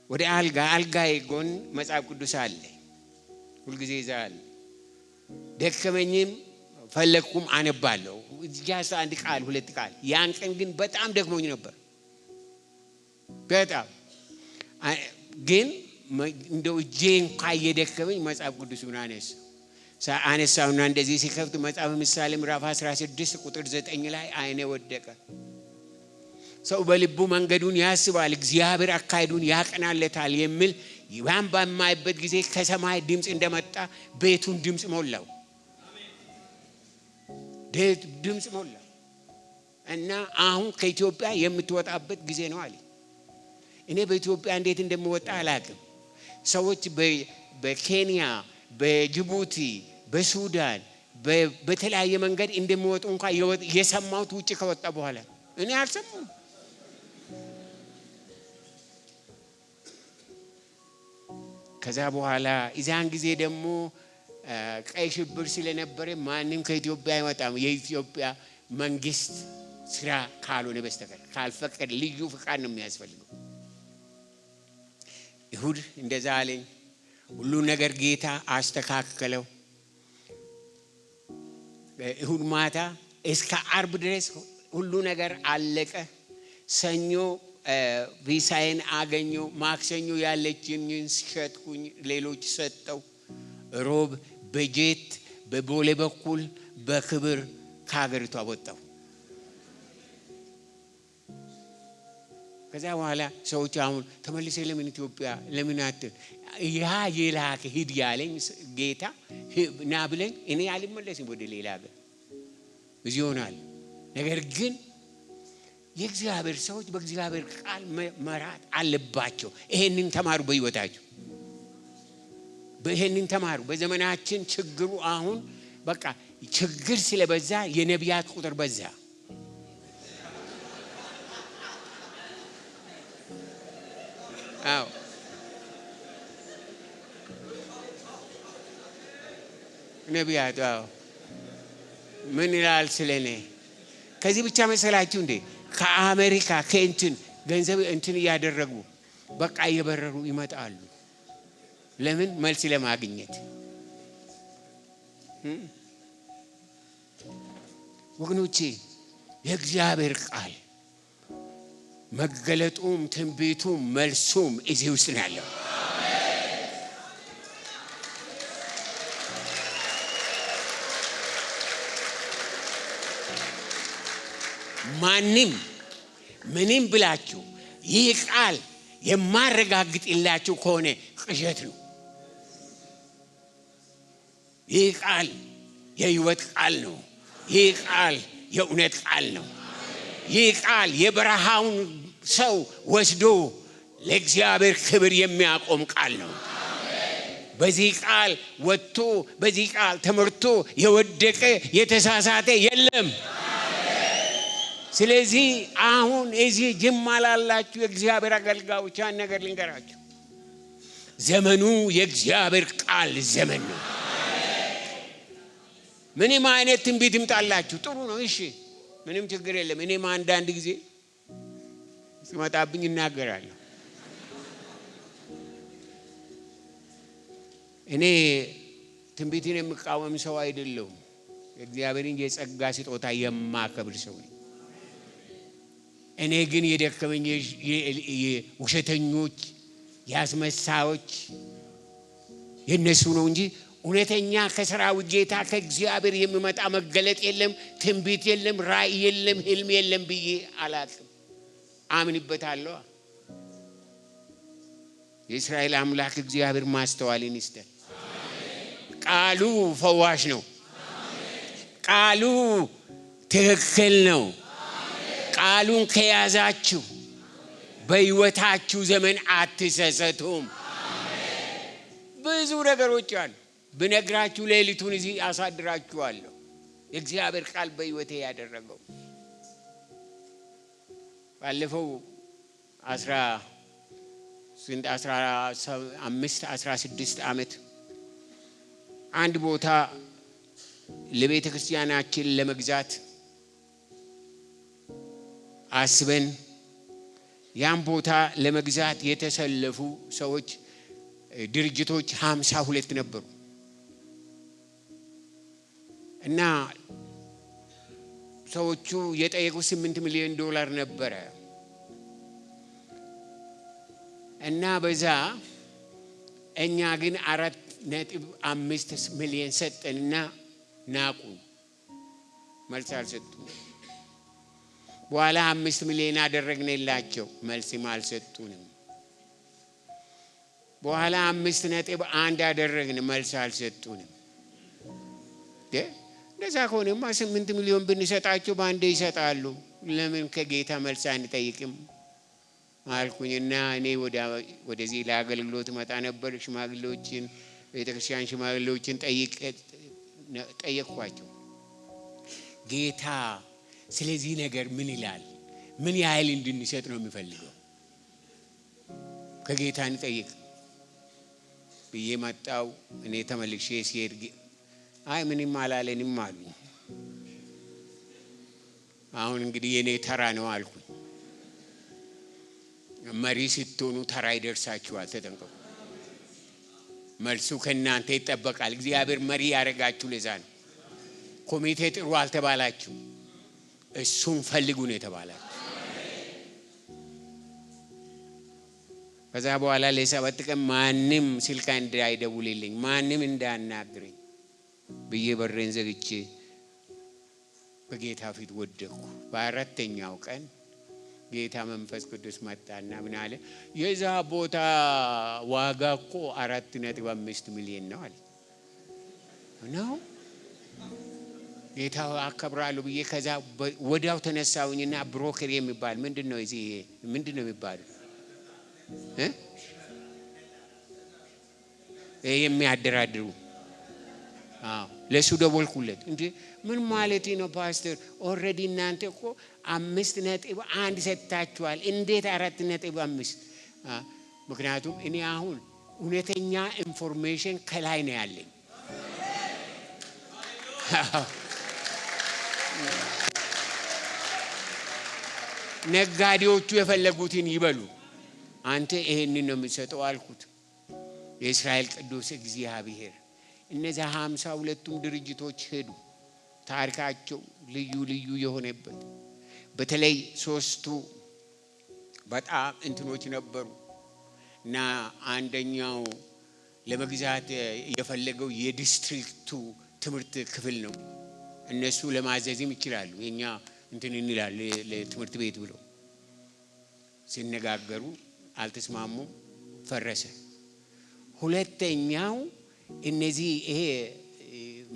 S1: ወደ አልጋዬ ጎን መጽሐፍ ቅዱስ አለ። ሁልጊዜ ይዛል። ደከመኝም ፈለኩም አነባለሁ። ጃስ አንድ ቃል ሁለት ቃል። ያን ቀን ግን በጣም ደክሞኝ ነበር። በጣም ግን እንደው እጄን ካየደከመኝ መጽሐፍ ቅዱስን አነሳውና እንደዚህ ሲከፍት መጽሐፍ ምሳሌ ምዕራፍ 16 ቁጥር 9 ላይ አይኔ ወደቀ። ሰው በልቡ መንገዱን ያስባል፣ እግዚአብሔር አካሄዱን ያቀናለታል የሚል ያን በማይበት ጊዜ ከሰማይ ድምጽ እንደመጣ ቤቱን ድምጽ ሞላው። ድምጽ ሞላው እና አሁን ከኢትዮጵያ የምትወጣበት ጊዜ ነው አለ። እኔ በኢትዮጵያ እንዴት እንደምወጣ አላውቅም። ሰዎች በኬንያ፣ በጅቡቲ፣ በሱዳን በተለያየ መንገድ እንደሚወጡ እንኳን የሰማሁት ውጭ ከወጣ በኋላ እኔ አልሰማሁም። ከዛ በኋላ ኢዛን ጊዜ ደግሞ ቀይ ሽብር ስለነበረ ማንም ከኢትዮጵያ አይወጣም የኢትዮጵያ መንግስት ስራ ካልሆነ በስተቀር ካልፈቀደ ልዩ ፍቃድ ነው የሚያስፈልገው። ይሁድ እንደዛ አለኝ። ሁሉ ነገር ጌታ አስተካከለው። ይሁድ ማታ እስከ ዓርብ ድረስ ሁሉ ነገር አለቀ። ሰኞ ቪሳዬን አገኘው። ማክሰኞ ያለችኝን ሸጥኩኝ፣ ሌሎች ሰጠው። ሮብ በጄት በቦሌ በኩል በክብር ከሀገሪቷ ወጣው። ከዛ በኋላ ሰዎች አሁን ተመልሰ ለምን ኢትዮጵያ ለምን አትል ያ የላከ ሂድ ያለኝ ጌታ ና ብለኝ እኔ አልመለስም ወደ ሌላ ሀገር እዚህ ሆናል። ነገር ግን የእግዚአብሔር ሰዎች በእግዚአብሔር ቃል መራት አለባቸው። ይሄንን ተማሩ በህይወታችሁ፣ ይሄንን ተማሩ። በዘመናችን ችግሩ አሁን በቃ ችግር ስለበዛ የነቢያት ቁጥር በዛ። አዎ ነቢያት ምን ይላል ስለኔ? ከዚህ ብቻ መሰላችሁ እንዴ? ከአሜሪካ ከእንትን ገንዘብ እንትን እያደረጉ በቃ እየበረሩ ይመጣሉ። ለምን? መልስ ለማግኘት። ወገኖቼ የእግዚአብሔር ቃል መገለጡም ትንቢቱም መልሱም እዚህ ውስጥ ነው ያለው። ማንም ምንም ብላችሁ ይህ ቃል የማረጋግጥላችሁ ከሆነ ቅዠት ነው። ይህ ቃል የህይወት ቃል ነው። ይህ ቃል የእውነት ቃል ነው። ይህ ቃል የበረሃውን ሰው ወስዶ ለእግዚአብሔር ክብር የሚያቆም ቃል ነው። በዚህ ቃል ወጥቶ በዚህ ቃል ተመርቶ የወደቀ የተሳሳተ የለም። ስለዚህ አሁን እዚህ ጅማ ላላችሁ የእግዚአብሔር አገልጋዮች ያን ነገር ልንገራችሁ። ዘመኑ የእግዚአብሔር ቃል ዘመን ነው። ምንም አይነት ትንቢት ይምጣላችሁ ጥሩ ነው፣ እሺ ምንም ችግር የለም። እኔም አንዳንድ ጊዜ ሲመጣብኝ እናገራለሁ። እኔ ትንቢትን የምቃወም ሰው አይደለሁም። የእግዚአብሔርን የጸጋ ስጦታ የማከብር ሰው ነኝ። እኔ ግን የደከመኝ ውሸተኞች ያስመሳዮች የነሱ ነው እንጂ እውነተኛ ከሰራው ጌታ ከእግዚአብሔር የሚመጣ መገለጥ የለም፣ ትንቢት የለም፣ ራእይ የለም፣ ህልም የለም ብዬ አላቅም። አምንበታለሁ። የእስራኤል አምላክ እግዚአብሔር ማስተዋልን ይስጠን። ቃሉ ፈዋሽ ነው። ቃሉ ትክክል ነው። ቃሉን ከያዛችሁ በህይወታችሁ ዘመን አትሰሰቱም። ብዙ ነገሮች አሉ ብነግራችሁ ሌሊቱን እዚህ አሳድራችኋለሁ። የእግዚአብሔር ቃል በህይወቴ ያደረገው ባለፈው 16 ዓመት አንድ ቦታ ለቤተ ክርስቲያናችን ለመግዛት አስበን ያን ቦታ ለመግዛት የተሰለፉ ሰዎች ድርጅቶች 52 ነበሩ እና ሰዎቹ የጠየቁ $8 ሚሊዮን ነበረ እና በዛ እኛ ግን 4.5 ሚሊዮን ሰጠንና ናቁ። መልስ አልሰጡም። በኋላ 5 ሚሊዮን አደረግንላቸው፣ መልስም አልሰጡንም። በኋላ 5.1 አደረግን፣ መልስ አልሰጡንም። እንደዛ ከሆነማ 8 ሚሊዮን ብንሰጣቸው በአንዴ ይሰጣሉ፣ ለምን ከጌታ መልስ አንጠይቅም አልኩኝና እኔ ወደዚህ ለአገልግሎት መጣ ነበር። ሽማግሌዎችን ቤተክርስቲያን ሽማግሌዎችን ጠየቅኳቸው። ጌታ ስለዚህ ነገር ምን ይላል? ምን ያህል እንድንሰጥ ነው የሚፈልገው? ከጌታ እንጠይቅ ብዬ መጣው። እኔ ተመልሼ ሲሄድ አይ ምንም አላለንም አሉ። አሁን እንግዲህ የኔ ተራ ነው አልኩኝ። መሪ ስትሆኑ ተራ ይደርሳችኋል፣ ተጠንቀቁ። መልሱ ከእናንተ ይጠበቃል። እግዚአብሔር መሪ ያደረጋችሁ ለዛ ነው። ኮሚቴ ጥሩ አልተባላችሁ፣ እሱን ፈልጉ ነው የተባላችሁ። ከዛ በኋላ ለሰባት ቀን ማንም ስልክ እንዳይደውልልኝ ማንም እንዳናግረኝ ብዬ በሬን ዘግቼ በጌታ ፊት ወደቅኩ። በአራተኛው ቀን ጌታ መንፈስ ቅዱስ መጣና ምን አለ? የዛ ቦታ ዋጋ እኮ 4.5 ሚሊዮን ነው አለ። ነው ጌታ አከብራለሁ ብዬ ከዛ ወዲያው ተነሳውኝና ብሮከር የሚባል ምንድነው እዚህ ምንድነው የሚባለው የሚያደራድሩ ለሱ ደወልኩለት። እንዴ ምን ማለት ነው ፓስተር? ኦሬዲ እናንተ እኮ 5.1 ሰጥታችኋል፣ እንዴት 4.5? ምክንያቱም እኔ አሁን እውነተኛ ኢንፎርሜሽን ከላይ ነው ያለኝ። ነጋዴዎቹ የፈለጉትን ይበሉ፣ አንተ ይሄንን ነው የምትሰጠው አልኩት። የእስራኤል ቅዱስ እግዚአብሔር እነዛ 52ቱም ድርጅቶች ሄዱ። ታሪካቸው ልዩ ልዩ የሆነበት በተለይ 3ቱ በጣም እንትኖች ነበሩ እና አንደኛው ለመግዛት የፈለገው የዲስትሪክቱ ትምህርት ክፍል ነው። እነሱ ለማዘዝም ይችላሉ፣ የኛ እንትን እንላል ለትምህርት ቤት ብለው ሲነጋገሩ አልተስማሙም፣ ፈረሰ። ሁለተኛው እነዚህ ይሄ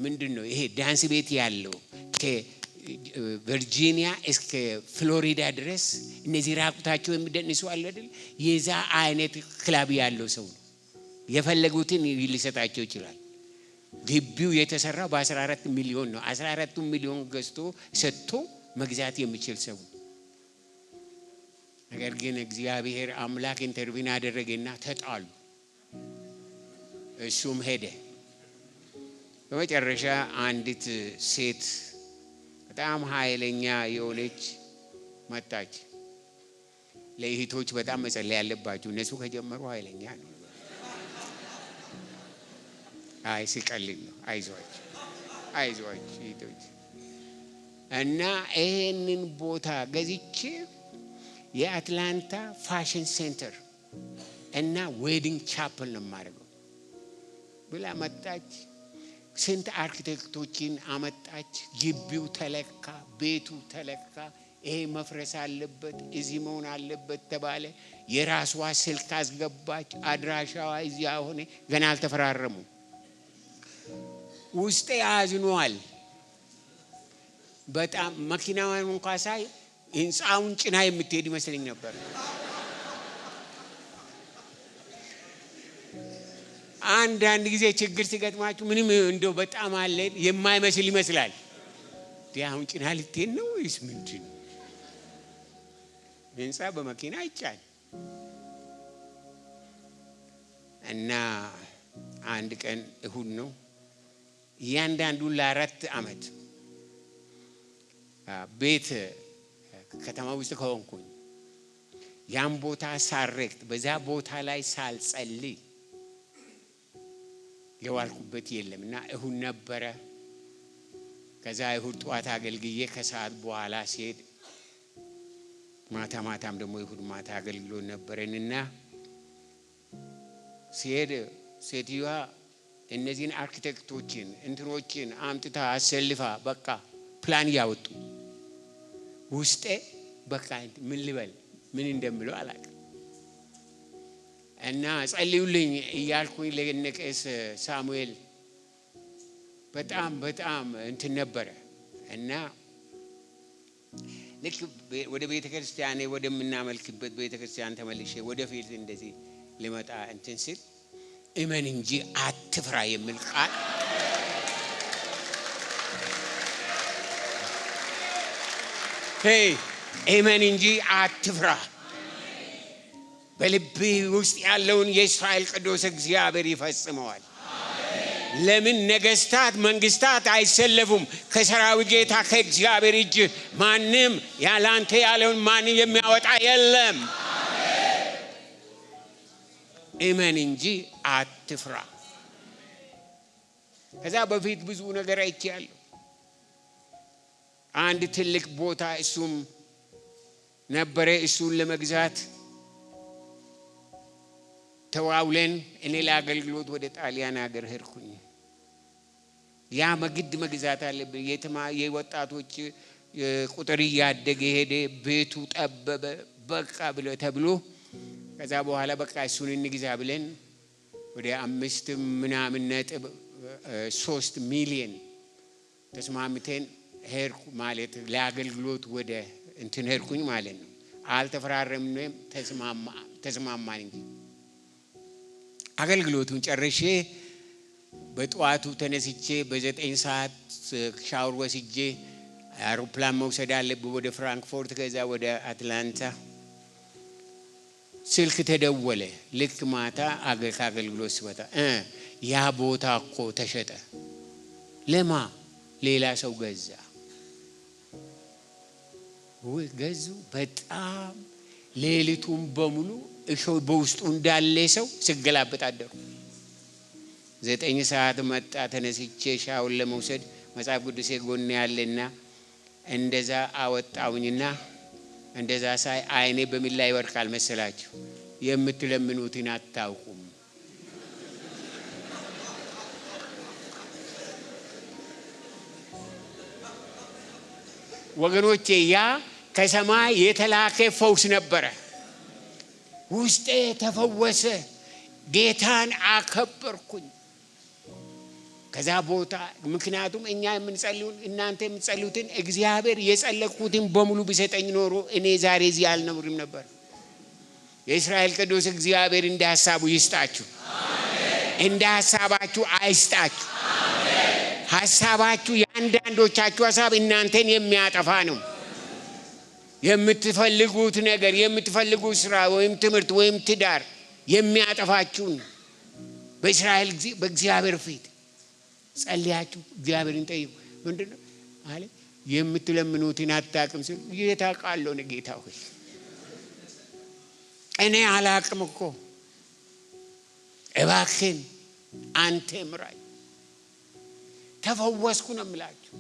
S1: ምንድነው ይሄ ዳንስ ቤት ያለው ከቨርጂኒያ እስከ ፍሎሪዳ ድረስ እነዚህ ራቁታቸው የሚደንሱ አለ አይደል? የዛ አይነት ክለብ ያለው ሰው ነው። የፈለጉትን ሊሰጣቸው ይችላል። ግቢው የተሰራው በ14 ሚሊዮን ነው። 14 ሚሊዮን ገዝቶ ሰጥቶ መግዛት የሚችል ሰው። ነገር ግን እግዚአብሔር አምላክ ኢንተርቪን አደረገና ተጣሉ። እሱም ሄደ። በመጨረሻ አንዲት ሴት በጣም ኃይለኛ የሆነች መጣች። ለእህቶች በጣም መጸለይ ያለባችሁ፣ እነሱ ከጀመሩ ኃይለኛ ነው። አይ ሲቀልል ነው። አይዟችሁ እህቶች። እና ይሄንን ቦታ ገዝቼ የአትላንታ ፋሽን ሴንተር እና ዌዲንግ ቻፕል ነው የማደርገው ብላ መጣች። ስንት አርኪቴክቶችን አመጣች። ግቢው ተለካ፣ ቤቱ ተለካ። ይሄ መፍረስ አለበት፣ እዚህ መሆን አለበት ተባለ። የራሷ ስልክ አስገባች፣ አድራሻዋ እዚያ ሆነ። ገና አልተፈራረሙ። ውስጤ አዝኗል በጣም። መኪናዋን እንኳን ሳይ ህንጻውን ጭና የምትሄድ ይመስለኝ ነበር። አንዳንድ ጊዜ ችግር ሲገጥማችሁ ምንም እንደው በጣም አለ የማይመስል ይመስላል። አሁን ጭና ልትሄድ ነው ወይስ ምንድን ነው? ህንጻ በመኪና ይጫል። እና አንድ ቀን እሁድ ነው። እያንዳንዱ ለ4 ዓመት ቤት ከተማ ውስጥ ከሆንኩኝ ያን ቦታ ሳረክት በዛ ቦታ ላይ ሳልጸልይ የዋልኩበት የለም። እና እሁድ ነበረ። ከዛ እሁድ ጧት አገልግዬ ከሰዓት በኋላ ሲሄድ ማታም ደግሞ እሁድ ማታ አገልግሎት ነበረንና ሲሄድ ሴትዮዋ እነዚህን አርኪቴክቶችን እንትኖችን አምጥታ አሰልፋ በቃ ፕላን ያወጡ። ውስጤ በቃ ምን ልበል ምን እንደምለው አላውቅም። እና ጸልዩልኝ እያልኩኝ ለነቀስ ሳሙኤል በጣም እንትን ነበረ። እና ልክ ወደ ቤተክርስቲያን ወደምናመልክበት ቤተክርስቲያን ተመልሼ ወደፊት እንደዚህ ልመጣ እንትን ሲል እመን እንጂ አትፍራ የሚል ቃል እመን እንጂ አትፍራ። በልብ ውስጥ ያለውን የእስራኤል ቅዱስ እግዚአብሔር ይፈጽመዋል። ለምን ነገስታት መንግስታት አይሰለፉም? ከሰራዊት ጌታ ከእግዚአብሔር እጅ ማንም ያላንተ ያለውን ማንም የሚያወጣ የለም። እመን እንጂ አትፍራ። ከዛ በፊት ብዙ ነገር አይቻለሁ። አንድ ትልቅ ቦታ እሱም ነበረ። እሱን ለመግዛት ተዋውለን እኔ ለአገልግሎት ወደ ጣሊያን ሀገር ሄድኩኝ። ያ መግዛት አለብኝ። የወጣቶች ቁጥር እያደገ ሄደ። ቤቱ ጠበበ። በቃ ተብሎ ከዛ በኋላ በቃ እሱን እንግዛ ብለን ወደ 5.3 ሚሊዮን ተስማምተን ሄድኩ ማለት ለአገልግሎት ወደ እንትን ሄድኩኝ ማለት ነው። አልተፈራረምንም፣ ተስማማን እንጂ አገልግሎቱን ጨርሼ በጠዋቱ ተነስቼ በ9 ሰዓት ሻወር ወስጄ አውሮፕላን መውሰድ አለብኝ ወደ ፍራንክፎርት ከዛ ወደ አትላንታ። ስልክ ተደወለ። ልክ ማታ ከአገልግሎት ስወጣ ያ ቦታ እኮ ተሸጠ። ለማ ሌላ ሰው ገዛ። ገዙ። በጣም ሌሊቱን በሙሉ እሾ በውስጡ እንዳለ ሰው ሲገላበጥ አደሩ። 9 ሰዓት መጣ። ተነስቼ ሻውን ለመውሰድ መጽሐፍ ቅዱስ ጎን ያለና እንደዛ አወጣውኝና እንደዛ ሳይ አይኔ በምን ላይ ይወርቃል መሰላችሁ? የምትለምኑትን አታውቁም። ወገኖቼ ያ ከሰማይ የተላከ ፈውስ ነበረ። ውስጤ ተፈወሰ። ጌታን አከበርኩኝ። ከዛ ቦታ ምክንያቱም እኛ የምንጸልዩን እናንተ የምትጸልዩትን እግዚአብሔር የጸለቅኩትን በሙሉ ቢሰጠኝ ኖሮ እኔ ዛሬ እዚህ አልኖርም ነበር። የእስራኤል ቅዱስ እግዚአብሔር እንደ ሐሳቡ ይስጣችሁ። አሜን። እንደ ሐሳባችሁ አይስጣችሁ። አሜን። ሐሳባችሁ የአንዳንዶቻችሁ ሐሳብ እናንተን የሚያጠፋ ነው። የምትፈልጉት ነገር የምትፈልጉት ስራ ወይም ትምህርት ወይም ትዳር የሚያጠፋችሁን በእግዚአብሔር ፊት ጸልያችሁ እግዚአብሔርን ጠይቁ። ምንድነው አለ? የምትለምኑትን አታውቅም ሲል የታውቃለሁ ነው ጌታ ሆይ እኔ አላውቅም እኮ እባክህን አንተ ምራኝ። ተፈወስኩ ነው የምላችሁ።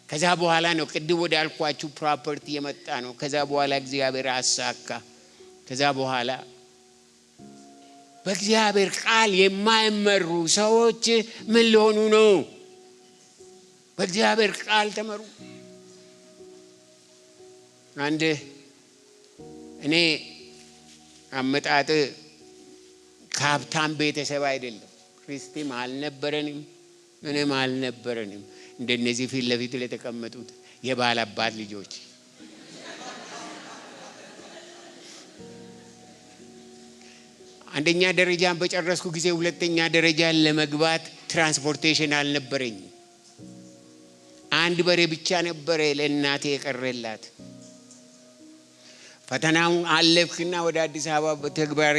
S1: ከዛ በኋላ ነው ቅድም ወደ አልኳችሁ ፕሮፐርቲ የመጣ ነው። ከዛ በኋላ እግዚአብሔር አሳካ። ከዛ በኋላ በእግዚአብሔር ቃል የማይመሩ ሰዎች ምን ሊሆኑ ነው? በእግዚአብሔር ቃል ተመሩ። አንድ እኔ አመጣጥ ከሀብታም ቤተሰብ አይደለም። ክርስቲም አልነበረንም፣ ምንም አልነበረንም። እንደነዚህ ፊት ለፊት ለተቀመጡት የባል አባት ልጆች አንደኛ ደረጃን በጨረስኩ ጊዜ ሁለተኛ ደረጃን ለመግባት ትራንስፖርቴሽን አልነበረኝ። አንድ በሬ ብቻ ነበረ ለእናቴ የቀረላት። ፈተናውን አለፍክና ወደ አዲስ አበባ በተግባር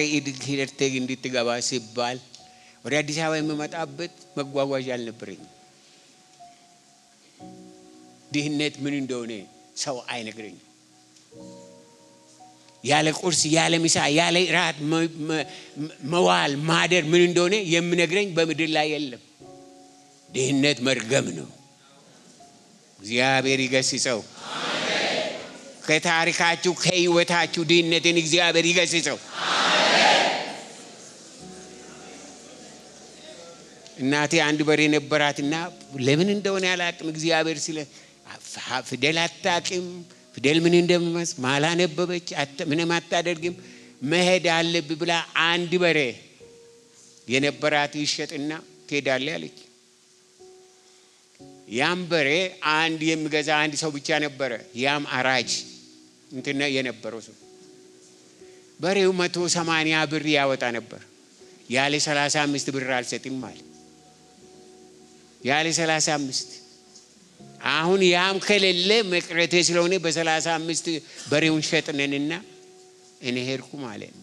S1: ሄደህ እንድትገባ ሲባል ወደ አዲስ አበባ የምመጣበት መጓጓዣ አልነበረኝ። ድህነት ምን እንደሆነ ሰው አይነግረኝ። ያለ ቁርስ ያለ ምሳ ያለ ራት መዋል ማደር ምን እንደሆነ የምነግረኝ በምድር ላይ የለም። ድህነት መርገም ነው። እግዚአብሔር ይገስጸው። አሜን። ከታሪካችሁ ከህይወታችሁ ድህነትን እግዚአብሔር ይገስጸው። አሜን። እናቴ አንድ በሬ ነበራትና ለምን እንደሆነ ያላቅም እግዚአብሔር ሲለ ፊደል አታውቅም። ፊደል ምን እንደምመስ ማላነበበች ምንም አታደርግም። መሄድ አለብህ ብላ አንድ በሬ የነበራት ይሸጥና ትሄዳለህ አለች። ያም በሬ አንድ የሚገዛ አንድ ሰው ብቻ ነበረ። ያም አራጅ እንትና የነበረው ሰው በሬው 180 ብር ያወጣ ነበር። ያለ 35 ብር አልሰጥም አለ። ያለ 35 አሁን ያም ከሌለ መቅረቴ ስለሆነ በ35 በሬውን ሸጥነንና እኔ ሄድኩ ማለት ነው።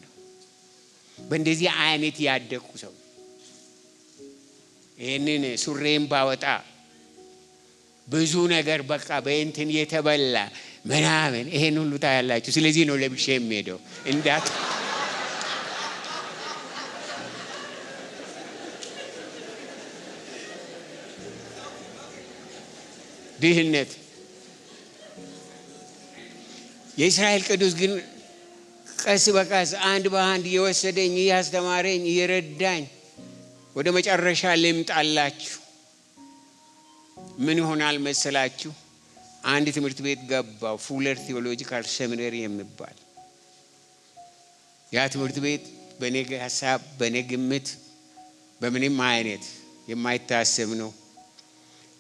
S1: በእንደዚህ አይነት ያደቁ ሰው ይሄንን ሱሬም ባወጣ ብዙ ነገር በቃ በእንትን የተበላ ምናምን ይሄን ሁሉ ታያላችሁ። ስለዚህ ነው ለብሼ የምሄደው እንዳት ድህነት። የእስራኤል ቅዱስ ግን ቀስ በቀስ አንድ በአንድ እየወሰደኝ እያስተማረኝ እየረዳኝ ወደ መጨረሻ ልምጣላችሁ። ምን ይሆናል መሰላችሁ? አንድ ትምህርት ቤት ገባው፣ ፉለር ቴዎሎጂካል ሴሚናሪ የሚባል። ያ ትምህርት ቤት በኔ ሐሳብ በኔ ግምት በምንም አይነት የማይታሰብ ነው።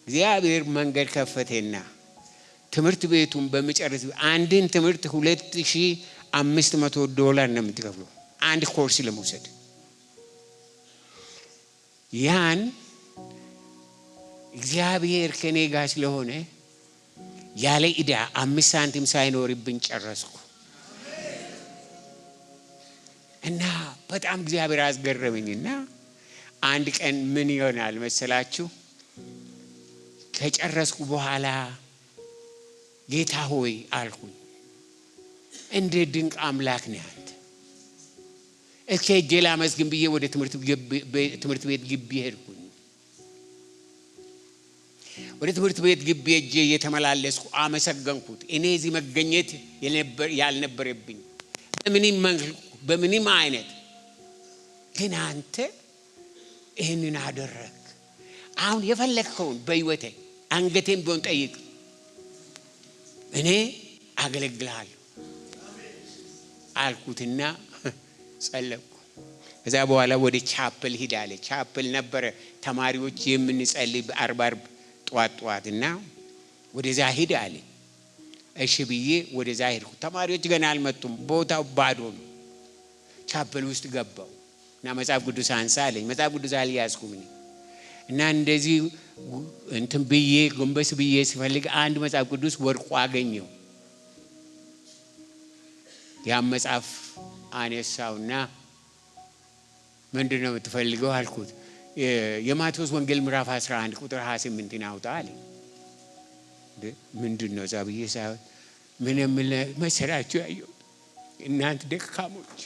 S1: እግዚአብሔር መንገድ ከፈተና ትምህርት ቤቱን በመጨረስ አንድን ትምህርት $2500 ነው የምትከፍለው አንድ ኮርስ ለመውሰድ። ያን እግዚአብሔር ከኔ ጋር ስለሆነ ያለ ዕዳ 5 ሳንቲም ሳይኖርብኝ ጨረስኩ። እና በጣም እግዚአብሔር አስገረመኝና አንድ ቀን ምን ይሆናል መሰላችሁ? ከጨረስኩ በኋላ ጌታ ሆይ አልኩኝ፣ እንደ ድንቅ አምላክ ነህ አንተ። እስከ ጀላ መስግን ብዬ ወደ ትምህርት ቤት ግቢ ሄድኩኝ። ወደ ትምህርት ቤት ግቢ ሄጄ እየተመላለስኩ አመሰገንኩት። እኔ እዚህ መገኘት ያልነበረብኝ በምንም አይነት፣ ግን አንተ ይህንን አደረግ። አሁን የፈለግከውን በህይወቴ አንገቴን ቢሆን ጠይቅ፣ እኔ አገለግልሃለሁ አልኩትና ጸለይኩ። ከዛ በኋላ ወደ ቻፕል ሂድ አለ። ቻፕል ነበረ ተማሪዎች የምንጸልይ በአርብ ጠዋት እና ወደዛ ሂድ አለ። እሺ ብዬ ወደዛ ሄድኩ። ተማሪዎች ገና አልመጡም፣ ቦታው ባዶ ነው። ቻፕል ውስጥ ገባው እና መጽሐፍ ቅዱስ አንሳ አለኝ። መጽሐፍ ቅዱስ አልያዝኩም እና እንደዚህ እንትን ብዬ ጎንበስ ብዬ ሲፈልግ አንድ መጽሐፍ ቅዱስ ወድቆ አገኘው። ያን መጽሐፍ አነሳውና ምንድነው የምትፈልገው አልኩት። የማቴዎስ ወንጌል ምዕራፍ 11 ቁጥር 28 አውጣ አለኝ። ምንድነው እዛ ብዬ ሳይሆን ምን መሰላችሁ ያየው? እናንተ ደካሞች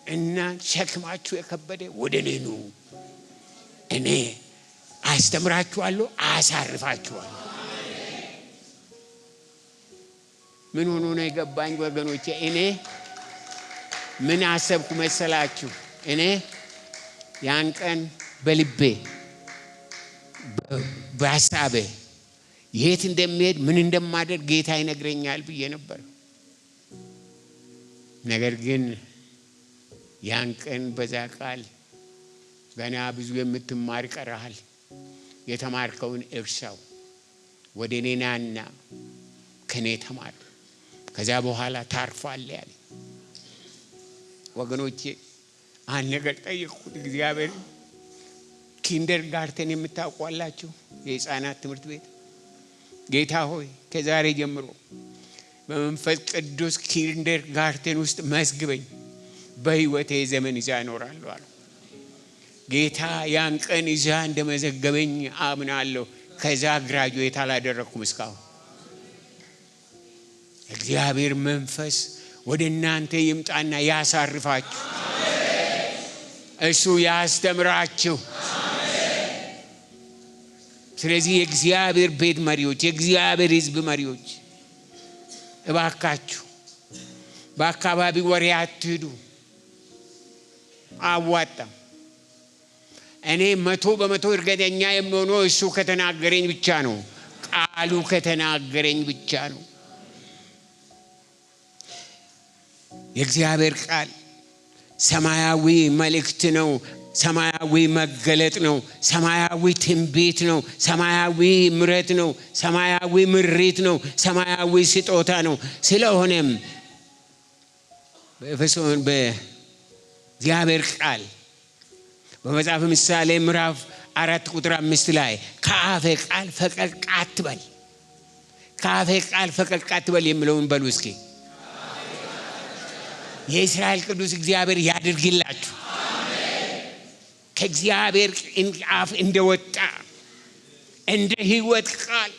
S1: እና ሸክማችሁ የከበደ ወደ እኔ ኑ፣ እኔ አስተምራችኋለሁ፣ አሳርፋችኋለሁ። ምን ሆኖ ነው የገባኝ ወገኖቼ? እኔ ምን አሰብኩ መሰላችሁ? እኔ ያን ቀን በልቤ በሐሳቤ የት እንደሚሄድ ምን እንደማደርግ ጌታ ይነግረኛል ብዬ ነበር። ነገር ግን ያን ቀን በዛ ቃል ገና ብዙ የምትማር ቀርሃል፣ የተማርከውን እርሳው፣ ወደ እኔ ናና ከኔ ተማር፣ ከዛ በኋላ ታርፋለህ ያለ። ወገኖቼ አንድ ነገር ጠየቅኩት እግዚአብሔር። ኪንደርጋርተን የምታውቋላችሁ የህፃናት ትምህርት ቤት፣ ጌታ ሆይ ከዛሬ ጀምሮ በመንፈስ ቅዱስ ኪንደርጋርተን ውስጥ መስግበኝ፣ በህይወቴ ዘመን ይዛ እኖራለሁ አለ ጌታ። ያን ቀን ይዛ እንደመዘገበኝ አምናለሁ። ከዛ ግራጁዌት አላደረኩም እስካሁን። እግዚአብሔር መንፈስ ወደ እናንተ ይምጣና ያሳርፋችሁ፣ እሱ ያስተምራችሁ። ስለዚህ የእግዚአብሔር ቤት መሪዎች፣ የእግዚአብሔር ህዝብ መሪዎች እባካችሁ በአካባቢ ወሬ አትሂዱ፣ አዋጣም። እኔ 100% እርግጠኛ የሚሆነው እሱ ከተናገረኝ ብቻ ነው፣ ቃሉ ከተናገረኝ ብቻ ነው። የእግዚአብሔር ቃል ሰማያዊ መልእክት ነው፣ ሰማያዊ መገለጥ ነው፣ ሰማያዊ ትንቢት ነው፣ ሰማያዊ ምሕረት ነው፣ ሰማያዊ ምሪት ነው፣ ሰማያዊ ስጦታ ነው። ስለሆነም በኤፌሶን በእግዚአብሔር ቃል በመጽሐፍ ምሳሌ ምዕራፍ 4 ቁጥር 5 ላይ ከአፌ ቃል ፈቀቅ አትበል፣ ከአፌ ቃል ፈቀቅ አትበል የሚለውን በሉ እስኪ። የእስራኤል ቅዱስ እግዚአብሔር ያድርግላችሁ። ከእግዚአብሔር አፍ እንደወጣ እንደ ሕይወት ቃል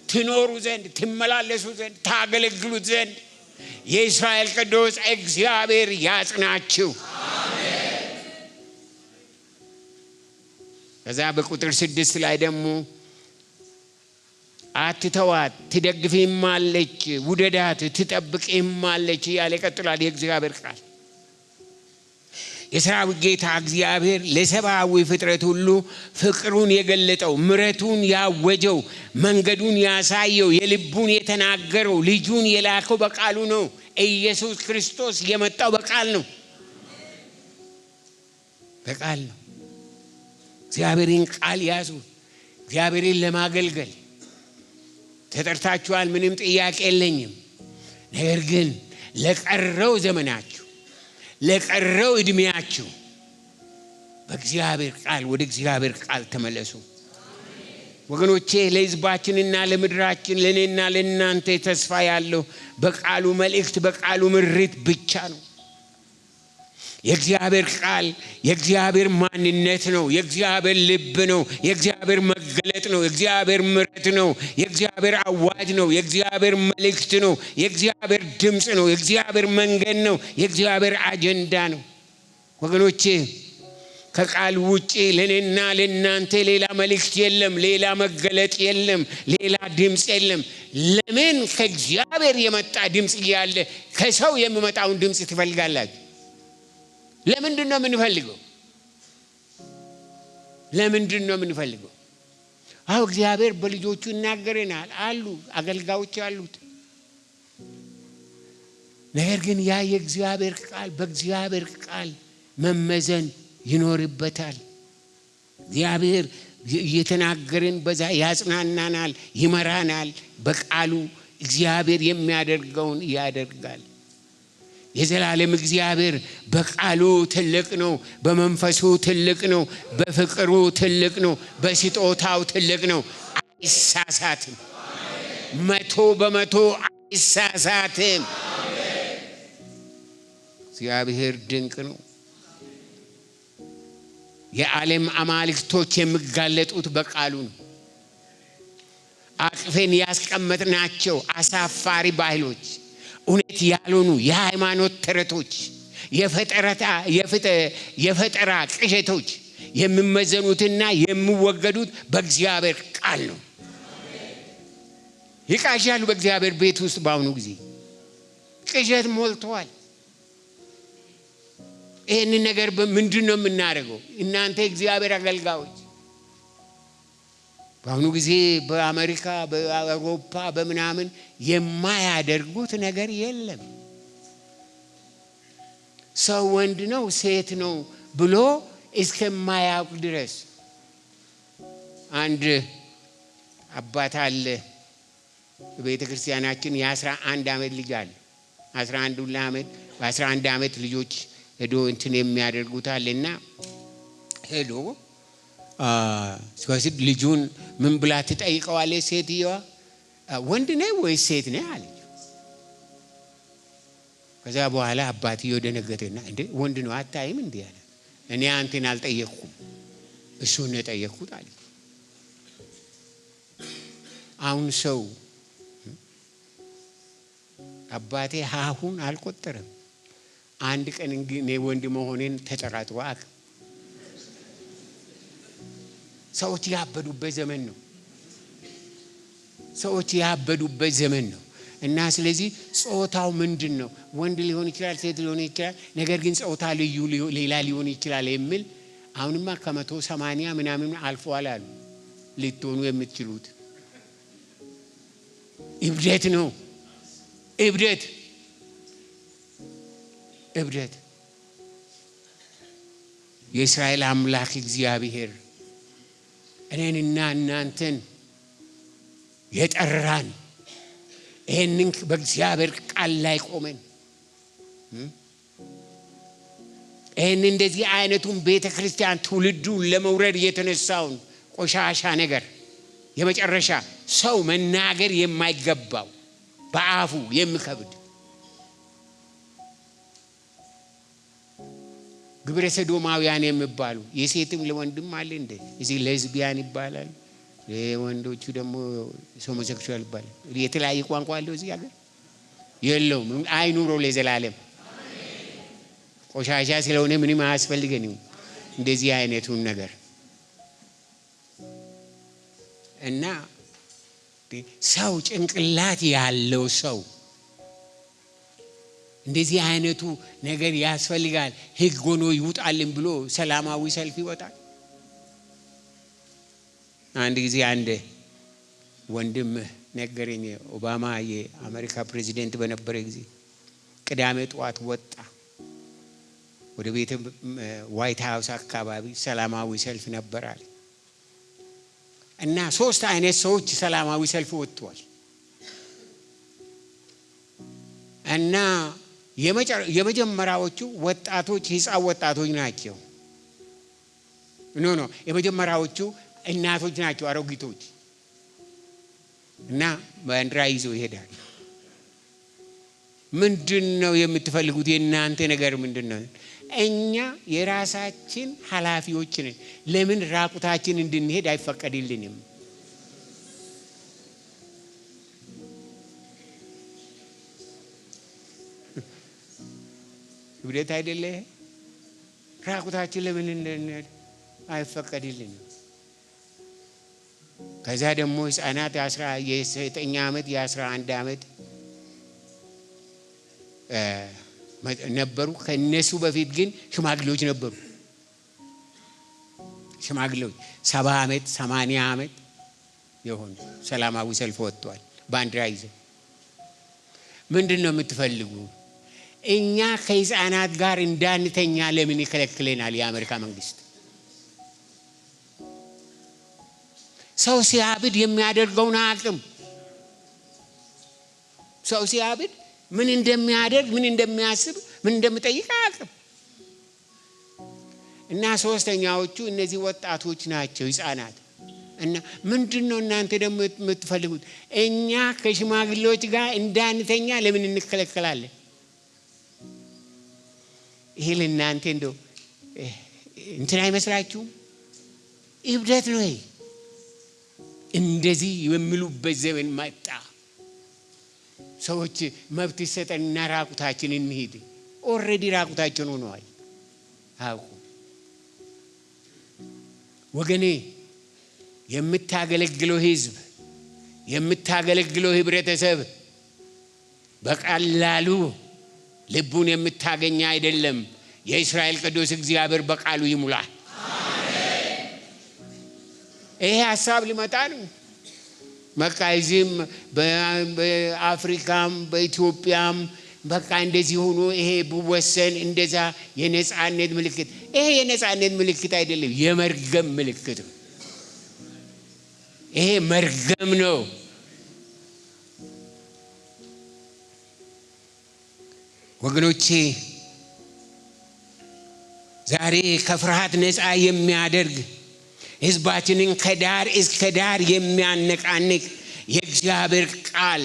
S1: ትኖሩ ዘንድ፣ ትመላለሱ ዘንድ፣ ታገለግሉት ዘንድ የእስራኤል ቅዱስ እግዚአብሔር ያጽናችሁ። ከዛ በቁጥር 6 ላይ ደግሞ አትተዋት፣ ትደግፊማለች፣ ውደዳት፣ ትጠብቂማለች ያለ ይቀጥላል የእግዚአብሔር ቃል። የሰራዊት ጌታ እግዚአብሔር ለሰብአዊ ፍጥረት ሁሉ ፍቅሩን የገለጠው፣ ምሕረቱን ያወጀው፣ መንገዱን ያሳየው፣ የልቡን የተናገረው፣ ልጁን የላከው በቃሉ ነው። ኢየሱስ ክርስቶስ የመጣው በቃል ነው። በቃል ነው። እግዚአብሔርን ቃል ያዙ። እግዚአብሔርን ለማገልገል ተጠርታችኋል። ምንም ጥያቄ የለኝም። ነገር ግን ለቀረው ዘመናችሁ፣ ለቀረው እድሜያችሁ በእግዚአብሔር ቃል ወደ እግዚአብሔር ቃል ተመለሱ። ወገኖቼ ለሕዝባችንና ለምድራችን ለኔና ለእናንተ ተስፋ ያለው በቃሉ መልእክት በቃሉ ምሪት ብቻ ነው። የእግዚአብሔር ቃል የእግዚአብሔር ማንነት ነው። የእግዚአብሔር ልብ ነው። የእግዚአብሔር መገለጥ ነው። የእግዚአብሔር ምሕረት ነው። የእግዚአብሔር አዋጅ ነው። የእግዚአብሔር መልእክት ነው። የእግዚአብሔር ድምፅ ነው። የእግዚአብሔር መንገድ ነው። የእግዚአብሔር አጀንዳ ነው። ወገኖቼ ከቃል ውጪ ለኔና ለእናንተ ሌላ መልእክት የለም፣ ሌላ መገለጥ የለም፣ ሌላ ድምፅ የለም። ለምን ከእግዚአብሔር የመጣ ድምፅ እያለ ከሰው የሚመጣውን ድምፅ ትፈልጋላችሁ? ለምንድን ነው የምንፈልገው? ለምንድን ነው የምንፈልገው? አዎ እግዚአብሔር በልጆቹ ይናገረናል አሉ አገልጋዮች አሉት። ነገር ግን ያ የእግዚአብሔር ቃል በእግዚአብሔር ቃል መመዘን ይኖርበታል። እግዚአብሔር እየተናገረን በዛ ያጽናናናል፣ ይመራናል። በቃሉ እግዚአብሔር የሚያደርገውን ያደርጋል። የዘላለም እግዚአብሔር በቃሉ ትልቅ ነው፣ በመንፈሱ ትልቅ ነው፣ በፍቅሩ ትልቅ ነው፣ በስጦታው ትልቅ ነው። አይሳሳትም። 100% አይሳሳትም። እግዚአብሔር ድንቅ ነው። የዓለም አማልክቶች የሚጋለጡት በቃሉ ነው። አቅፈን ያስቀመጥናቸው አሳፋሪ ባህሎች፣ እውነት ያልሆኑ የሃይማኖት ተረቶች፣ የፈጠራ ቅዠቶች የሚመዘኑትና የሚወገዱት በእግዚአብሔር ቃል ነው። ይቃዣሉ። በእግዚአብሔር ቤት ውስጥ በአሁኑ ጊዜ ቅዠት ሞልተዋል። ይህንን ነገር ምንድን ነው የምናደርገው? እናንተ እግዚአብሔር አገልጋዮች በአሁኑ ጊዜ በአሜሪካ በአውሮፓ በምናምን የማያደርጉት ነገር የለም። ሰው ወንድ ነው ሴት ነው ብሎ እስከማያውቅ ድረስ አንድ አባት አለ በቤተ ክርስቲያናችን የ11 ዓመት ልጅ አለ። 11 ዓመት ልጆች ሄዶ እንትን የሚያደርጉታልና ሄዶ ሲወስድ ልጁን ምን ብላ ትጠይቀዋለች ሴትየዋ? ወንድ ነህ ወይስ ሴት ነህ አለች። ከዛ በኋላ አባትየው ደነገጠና እንዴ ወንድ ነው አታይም እንዴ አለ። እኔ አንተን አልጠየቅኩም እሱን ነው የጠየቅኩት አለ። አሁን ሰው አባቴ ሃሁን አልቆጠረም። አንድ ቀን እኔ ወንድ መሆኔን ተጠራጥሮ ሰዎች ያበዱበት ዘመን ነው። ሰዎች ያበዱበት ዘመን ነው። እና ስለዚህ ጾታው ምንድን ነው? ወንድ ሊሆን ይችላል፣ ሴት ሊሆን ይችላል። ነገር ግን ጾታ ልዩ ሌላ ሊሆን ይችላል የሚል አሁንማ 180 ምናምን አልፏል አሉ ልትሆኑ የምትችሉት። እብደት ነው። እብደት። የእስራኤል አምላክ እግዚአብሔር እኔንና እናንተን የጠራን ይህንን በእግዚአብሔር ቃል ላይ ቆመን ይህን እንደዚህ አይነቱን ቤተ ክርስቲያን ትውልዱን ለመውረድ የተነሳውን ቆሻሻ ነገር የመጨረሻ ሰው መናገር የማይገባው በአፉ የሚከብድ ግብረ ሰዶማውያን የሚባሉ የሴትም ለወንድም አለ እንደ እዚህ ሌዝቢያን ይባላል። ወንዶቹ ደግሞ ሆሞሴክሹዋል ይባላል። የተለያየ ቋንቋ አለው እዚህ ሀገር የለውም። አይኑሮ ለዘላለም ቆሻሻ ስለሆነ ምንም አያስፈልገንም እንደዚህ አይነቱን ነገር እና ሰው ጭንቅላት ያለው ሰው እንደዚህ አይነቱ ነገር ያስፈልጋል ህግ ሆኖ ይውጣልን ብሎ ሰላማዊ ሰልፍ ይወጣል? አንድ ጊዜ አንድ ወንድም ነገረኝ። ኦባማ የአሜሪካ ፕሬዚደንት በነበረ ጊዜ ቅዳሜ ጠዋት ወጣ ወደ ቤተ ዋይት ሃውስ አካባቢ ሰላማዊ ሰልፍ ነበር አለ እና 3 አይነት ሰዎች ሰላማዊ ሰልፍ ወጥተዋል እና የመጀመሪያዎቹ ወጣቶች ህፃን ወጣቶች ናቸው። ኖ የመጀመሪያዎቹ እናቶች ናቸው፣ አሮጊቶች እና ባንዲራ ይዘው ይሄዳሉ። ምንድነው የምትፈልጉት? የእናንተ ነገር ምንድነው? እኛ የራሳችን ኃላፊዎች ነን። ለምን ራቁታችን እንድንሄድ አይፈቀድልንም? ውዴታ አይደለ? ራቁታችን ለምን እንድንሄድ አይፈቀድልንም? ከዛ ደግሞ ህፃናት የ9 ዓመት የ11 ዓመት ነበሩ። ከነሱ በፊት ግን ሽማግሌዎች ነበሩ። ሽማግሌዎች 70 ዓመት 80 ዓመት የሆኑ ሰላማዊ ሰልፍ ወጥተዋል ባንዲራ ይዘው። ምንድነው የምትፈልጉ? እኛ ከህፃናት ጋር እንዳንተኛ ለምን ይከለክለናል የአሜሪካ መንግስት? ሰው ሲያብድ የሚያደርገውን አቅም ሰው ሲያብድ ምን እንደሚያደርግ ምን እንደሚያስብ ምን እንደሚጠይቅ አቅም እና ሶስተኛዎቹ እነዚህ ወጣቶች ናቸው ህፃናት። እና ምንድነው እናንተ ደግሞ የምትፈልጉት? እኛ ከሽማግሌዎች ጋር እንዳንተኛ ለምን እንከለከላለን? ይሄ ለእናንተ እንደው እንትን አይመስላችሁም? እብደት ነው። እንደዚህ የሚሉበት ዘመን መጣ። ሰዎች መብት ይሰጠንና ራቁታችን እንሂድ። ኦሬዲ ራቁታችን ሆነዋል። አውቁ ወገኔ፣ የምታገለግለው ህዝብ የምታገለግለው ህብረተሰብ በቃላሉ ልቡን የምታገኝ አይደለም። የእስራኤል ቅዱስ እግዚአብሔር በቃሉ ይሙላ። አሜን። ይሄ ሐሳብ ሊመጣ ነው። መካይዝም በአፍሪካም በኢትዮጵያም በቃ እንደዚህ ሆኖ ይሄ ቢወሰን እንደዛ የነጻነት ምልክት። ይሄ የነጻነት ምልክት አይደለም፣ የመርገም ምልክት ነው። ይሄ መርገም ነው። ወገኖቼ ዛሬ ከፍርሃት ነፃ የሚያደርግ ህዝባችንን ከዳር እስከ ዳር የሚያነቃንቅ የእግዚአብሔር ቃል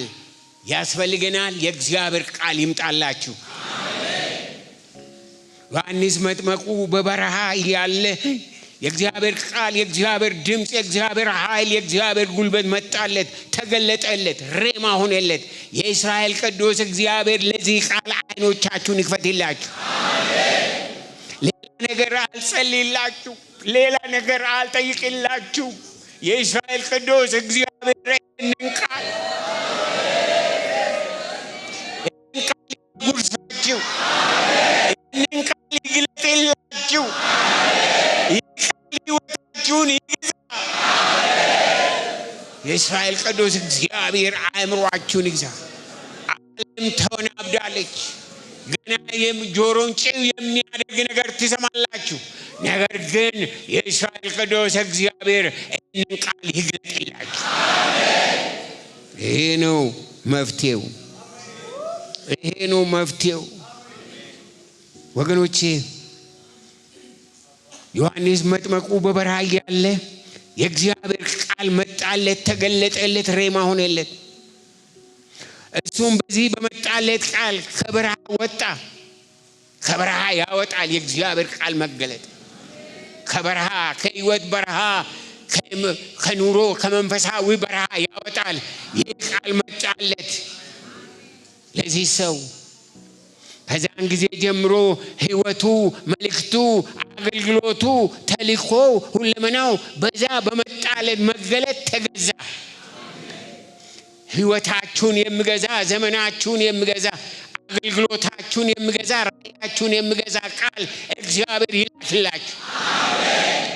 S1: ያስፈልገናል። የእግዚአብሔር ቃል ይምጣላችሁ። አሜን። ዮሐንስ መጥምቁ በበረሃ ያለ የእግዚአብሔር ቃል የእግዚአብሔር ድምጽ የእግዚአብሔር ኃይል የእግዚአብሔር ጉልበት መጣለት፣ ተገለጠለት፣ ሬማ ሆነለት። የእስራኤል ቅዱስ እግዚአብሔር ለዚህ ቃል አይኖቻችሁን ይክፈትላችሁ። አሜን። ሌላ ነገር አልጸልይላችሁ፣ ሌላ ነገር አልጠይቅላችሁ። የእስራኤል ቅዱስ እግዚአብሔር ይህንን ቃል ይጉርሳችሁ፣ ይህንን ቃል ይግለጥላችሁ፣ ሕይወታችሁን ይግዛ። የእስራኤል ቅዱስ እግዚአብሔር አእምሯችሁን ይግዛ። ዓለም ተወናብዳለች። ገና የጆሮን ጭው የሚያደርግ ነገር ትሰማላችሁ። ነገር ግን የእስራኤል ቅዱስ እግዚአብሔር ይህንን ቃል ይግለጥላችሁ። ይሄ ነው መፍትሄው። ይሄ ነው መፍትሄው ወገኖቼ። ዮሐንስ መጥምቁ በበረሃ ያለ የእግዚአብሔር ቃል መጣለት፣ ተገለጠለት፣ ሬማ ሆነለት። እሱም በዚህ በመጣለት ቃል ከበረሃ ወጣ። ከበረሃ ያወጣል የእግዚአብሔር ቃል መገለጥ። ከበረሃ ከህይወት በረሃ ከኑሮ ከመንፈሳዊ በረሃ ያወጣል። ይህ ቃል መጣለት ለዚህ ሰው። ከዛን ጊዜ ጀምሮ ህይወቱ፣ መልእክቱ፣ አገልግሎቱ፣ ተልእኮው፣ ሁለመናው በዛ በመጣለት መገለጥ ተገዛ። ሕይወታችሁን የሚገዛ ዘመናችሁን የሚገዛ አገልግሎታችሁን የሚገዛ ራእያችሁን የሚገዛ ቃል እግዚአብሔር ይላክላችሁ።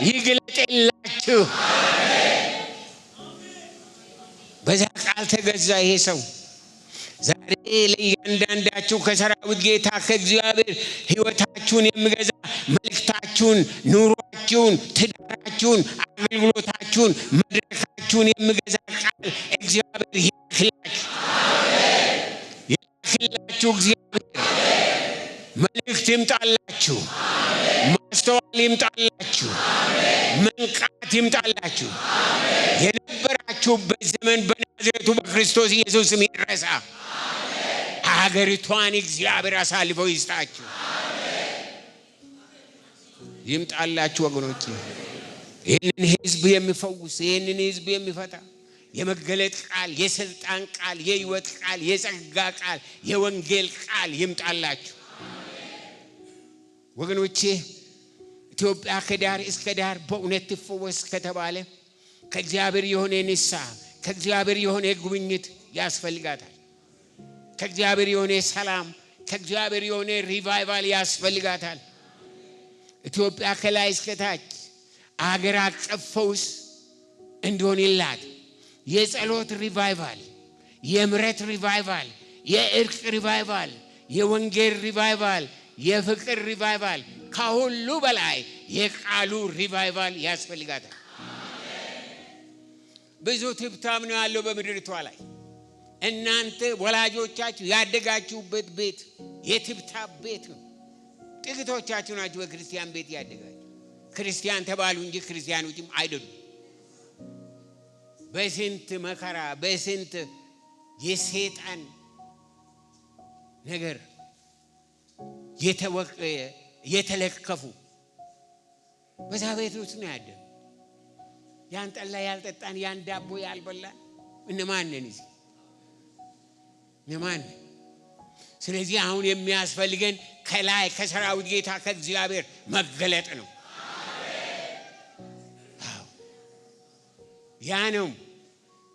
S1: ይግለጥላችሁ። በዛ ቃል ተገዛ ይሄ ሰው። ዛሬ ለእያንዳንዳችሁ ከሰራዊት ጌታ ከእግዚአብሔር ሕይወታችሁን የሚገዛ መልእክታችሁን፣ ኑሯችሁን፣ ትዳራችሁን፣ አገልግሎታችሁን፣ መድረካችሁን የሚገዛ ቃል እግዚአብሔር ይላክላችሁ። ይላክላችሁ እግዚአብሔር። መልእክት ይምጣላችሁ። ማስተዋል ይምጣላችሁ። መንቃት ይምጣላችሁ። የነበራችሁበት ዘመን በናዝሬቱ በክርስቶስ ኢየሱስ ስም ይረሳ። ሀገሪቷን እግዚአብሔር አሳልፎ ይስጣችሁ። ይምጣላችሁ ወገኖች። ይህንን ህዝብ የሚፈውስ፣ ይህንን ህዝብ የሚፈታ የመገለጥ ቃል፣ የስልጣን ቃል፣ የህይወት ቃል፣ የጸጋ ቃል፣ የወንጌል ቃል ይምጣላችሁ ወገኖቼ። ኢትዮጵያ ከዳር እስከ ዳር በእውነት ትፈወስ ከተባለ ከእግዚአብሔር የሆነ ንስሐ፣ ከእግዚአብሔር የሆነ ጉብኝት ያስፈልጋታል። ከእግዚአብሔር የሆነ ሰላም፣ ከእግዚአብሔር የሆነ ሪቫይቫል ያስፈልጋታል። ኢትዮጵያ ከላይ እስከ ታች አገር አቀፍ ፈውስ እንዲሆንላት የጸሎት ሪቫይቫል፣ የምሕረት ሪቫይቫል፣ የእርቅ ሪቫይቫል፣ የወንጌል ሪቫይቫል፣ የፍቅር ሪቫይቫል፣ ከሁሉ በላይ የቃሉ ሪቫይቫል ያስፈልጋታል። ብዙ ትብታም ነው ያለው በምድሪቷ ላይ። እናንተ ወላጆቻችሁ ያደጋችሁበት ቤት የትብታብ ቤት ነው። ጥቂቶቻችሁ ናችሁ በክርስቲያን ቤት ያደጋችሁ። ክርስቲያን ተባሉ እንጂ ክርስቲያኖችም አይደሉም። በስንት መከራ በስንት የሰይጣን ነገር የተለከፉ በዛ ቤት ውስጥ ነው ያደረው። ያን ጠላ ያልጠጣን፣ ያን ዳቦ ያልበላን እነማን ነን? እነማን? ስለዚህ አሁን የሚያስፈልገን ከላይ ከሰራዊት ጌታ ከእግዚአብሔር መገለጥ ነው። ያ ነው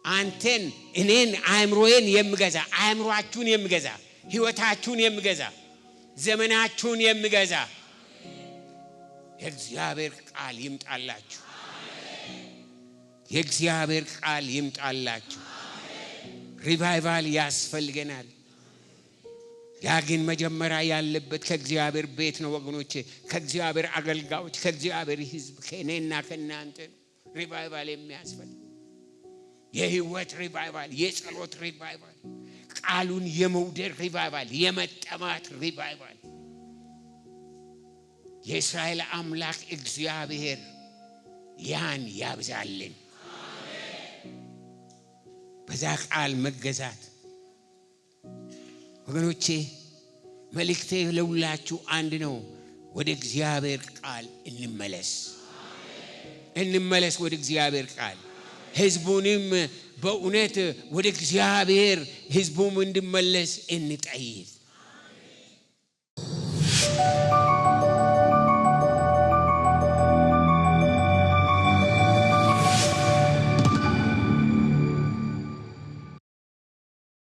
S1: አንተን እኔን አእምሮዬን የሚገዛ፣ አእምሮአችሁን የሚገዛ፣ ሕይወታችሁን የሚገዛ፣ ዘመናችሁን የሚገዛ የእግዚአብሔር ቃል ይምጣላችሁ። የእግዚአብሔር ቃል ይምጣላችሁ። ሪቫይቫል ያስፈልገናል። ያ ግን መጀመሪያ ያለበት ከእግዚአብሔር ቤት ነው ወገኖቼ፣ ከእግዚአብሔር አገልጋዮች፣ ከእግዚአብሔር ሕዝብ፣ ከእኔና ከእናንተ ነው ሪቫይቫል የሚያስፈልግ። የህይወት ሪቫይቫል፣ የጸሎት ሪቫይቫል፣ ቃሉን የመውደድ ሪቫይቫል፣ የመጠማት ሪቫይቫል። የእስራኤል አምላክ እግዚአብሔር ያን ያብዛልን። በዛ ቃል መገዛት ወገኖቼ፣ መልእክቴ ለሁላችሁ አንድ ነው። ወደ እግዚአብሔር ቃል እንመለስ ወደ እግዚአብሔር ቃል። ህዝቡንም በእውነት ወደ እግዚአብሔር ህዝቡም እንዲመለስ እንጠይቅ።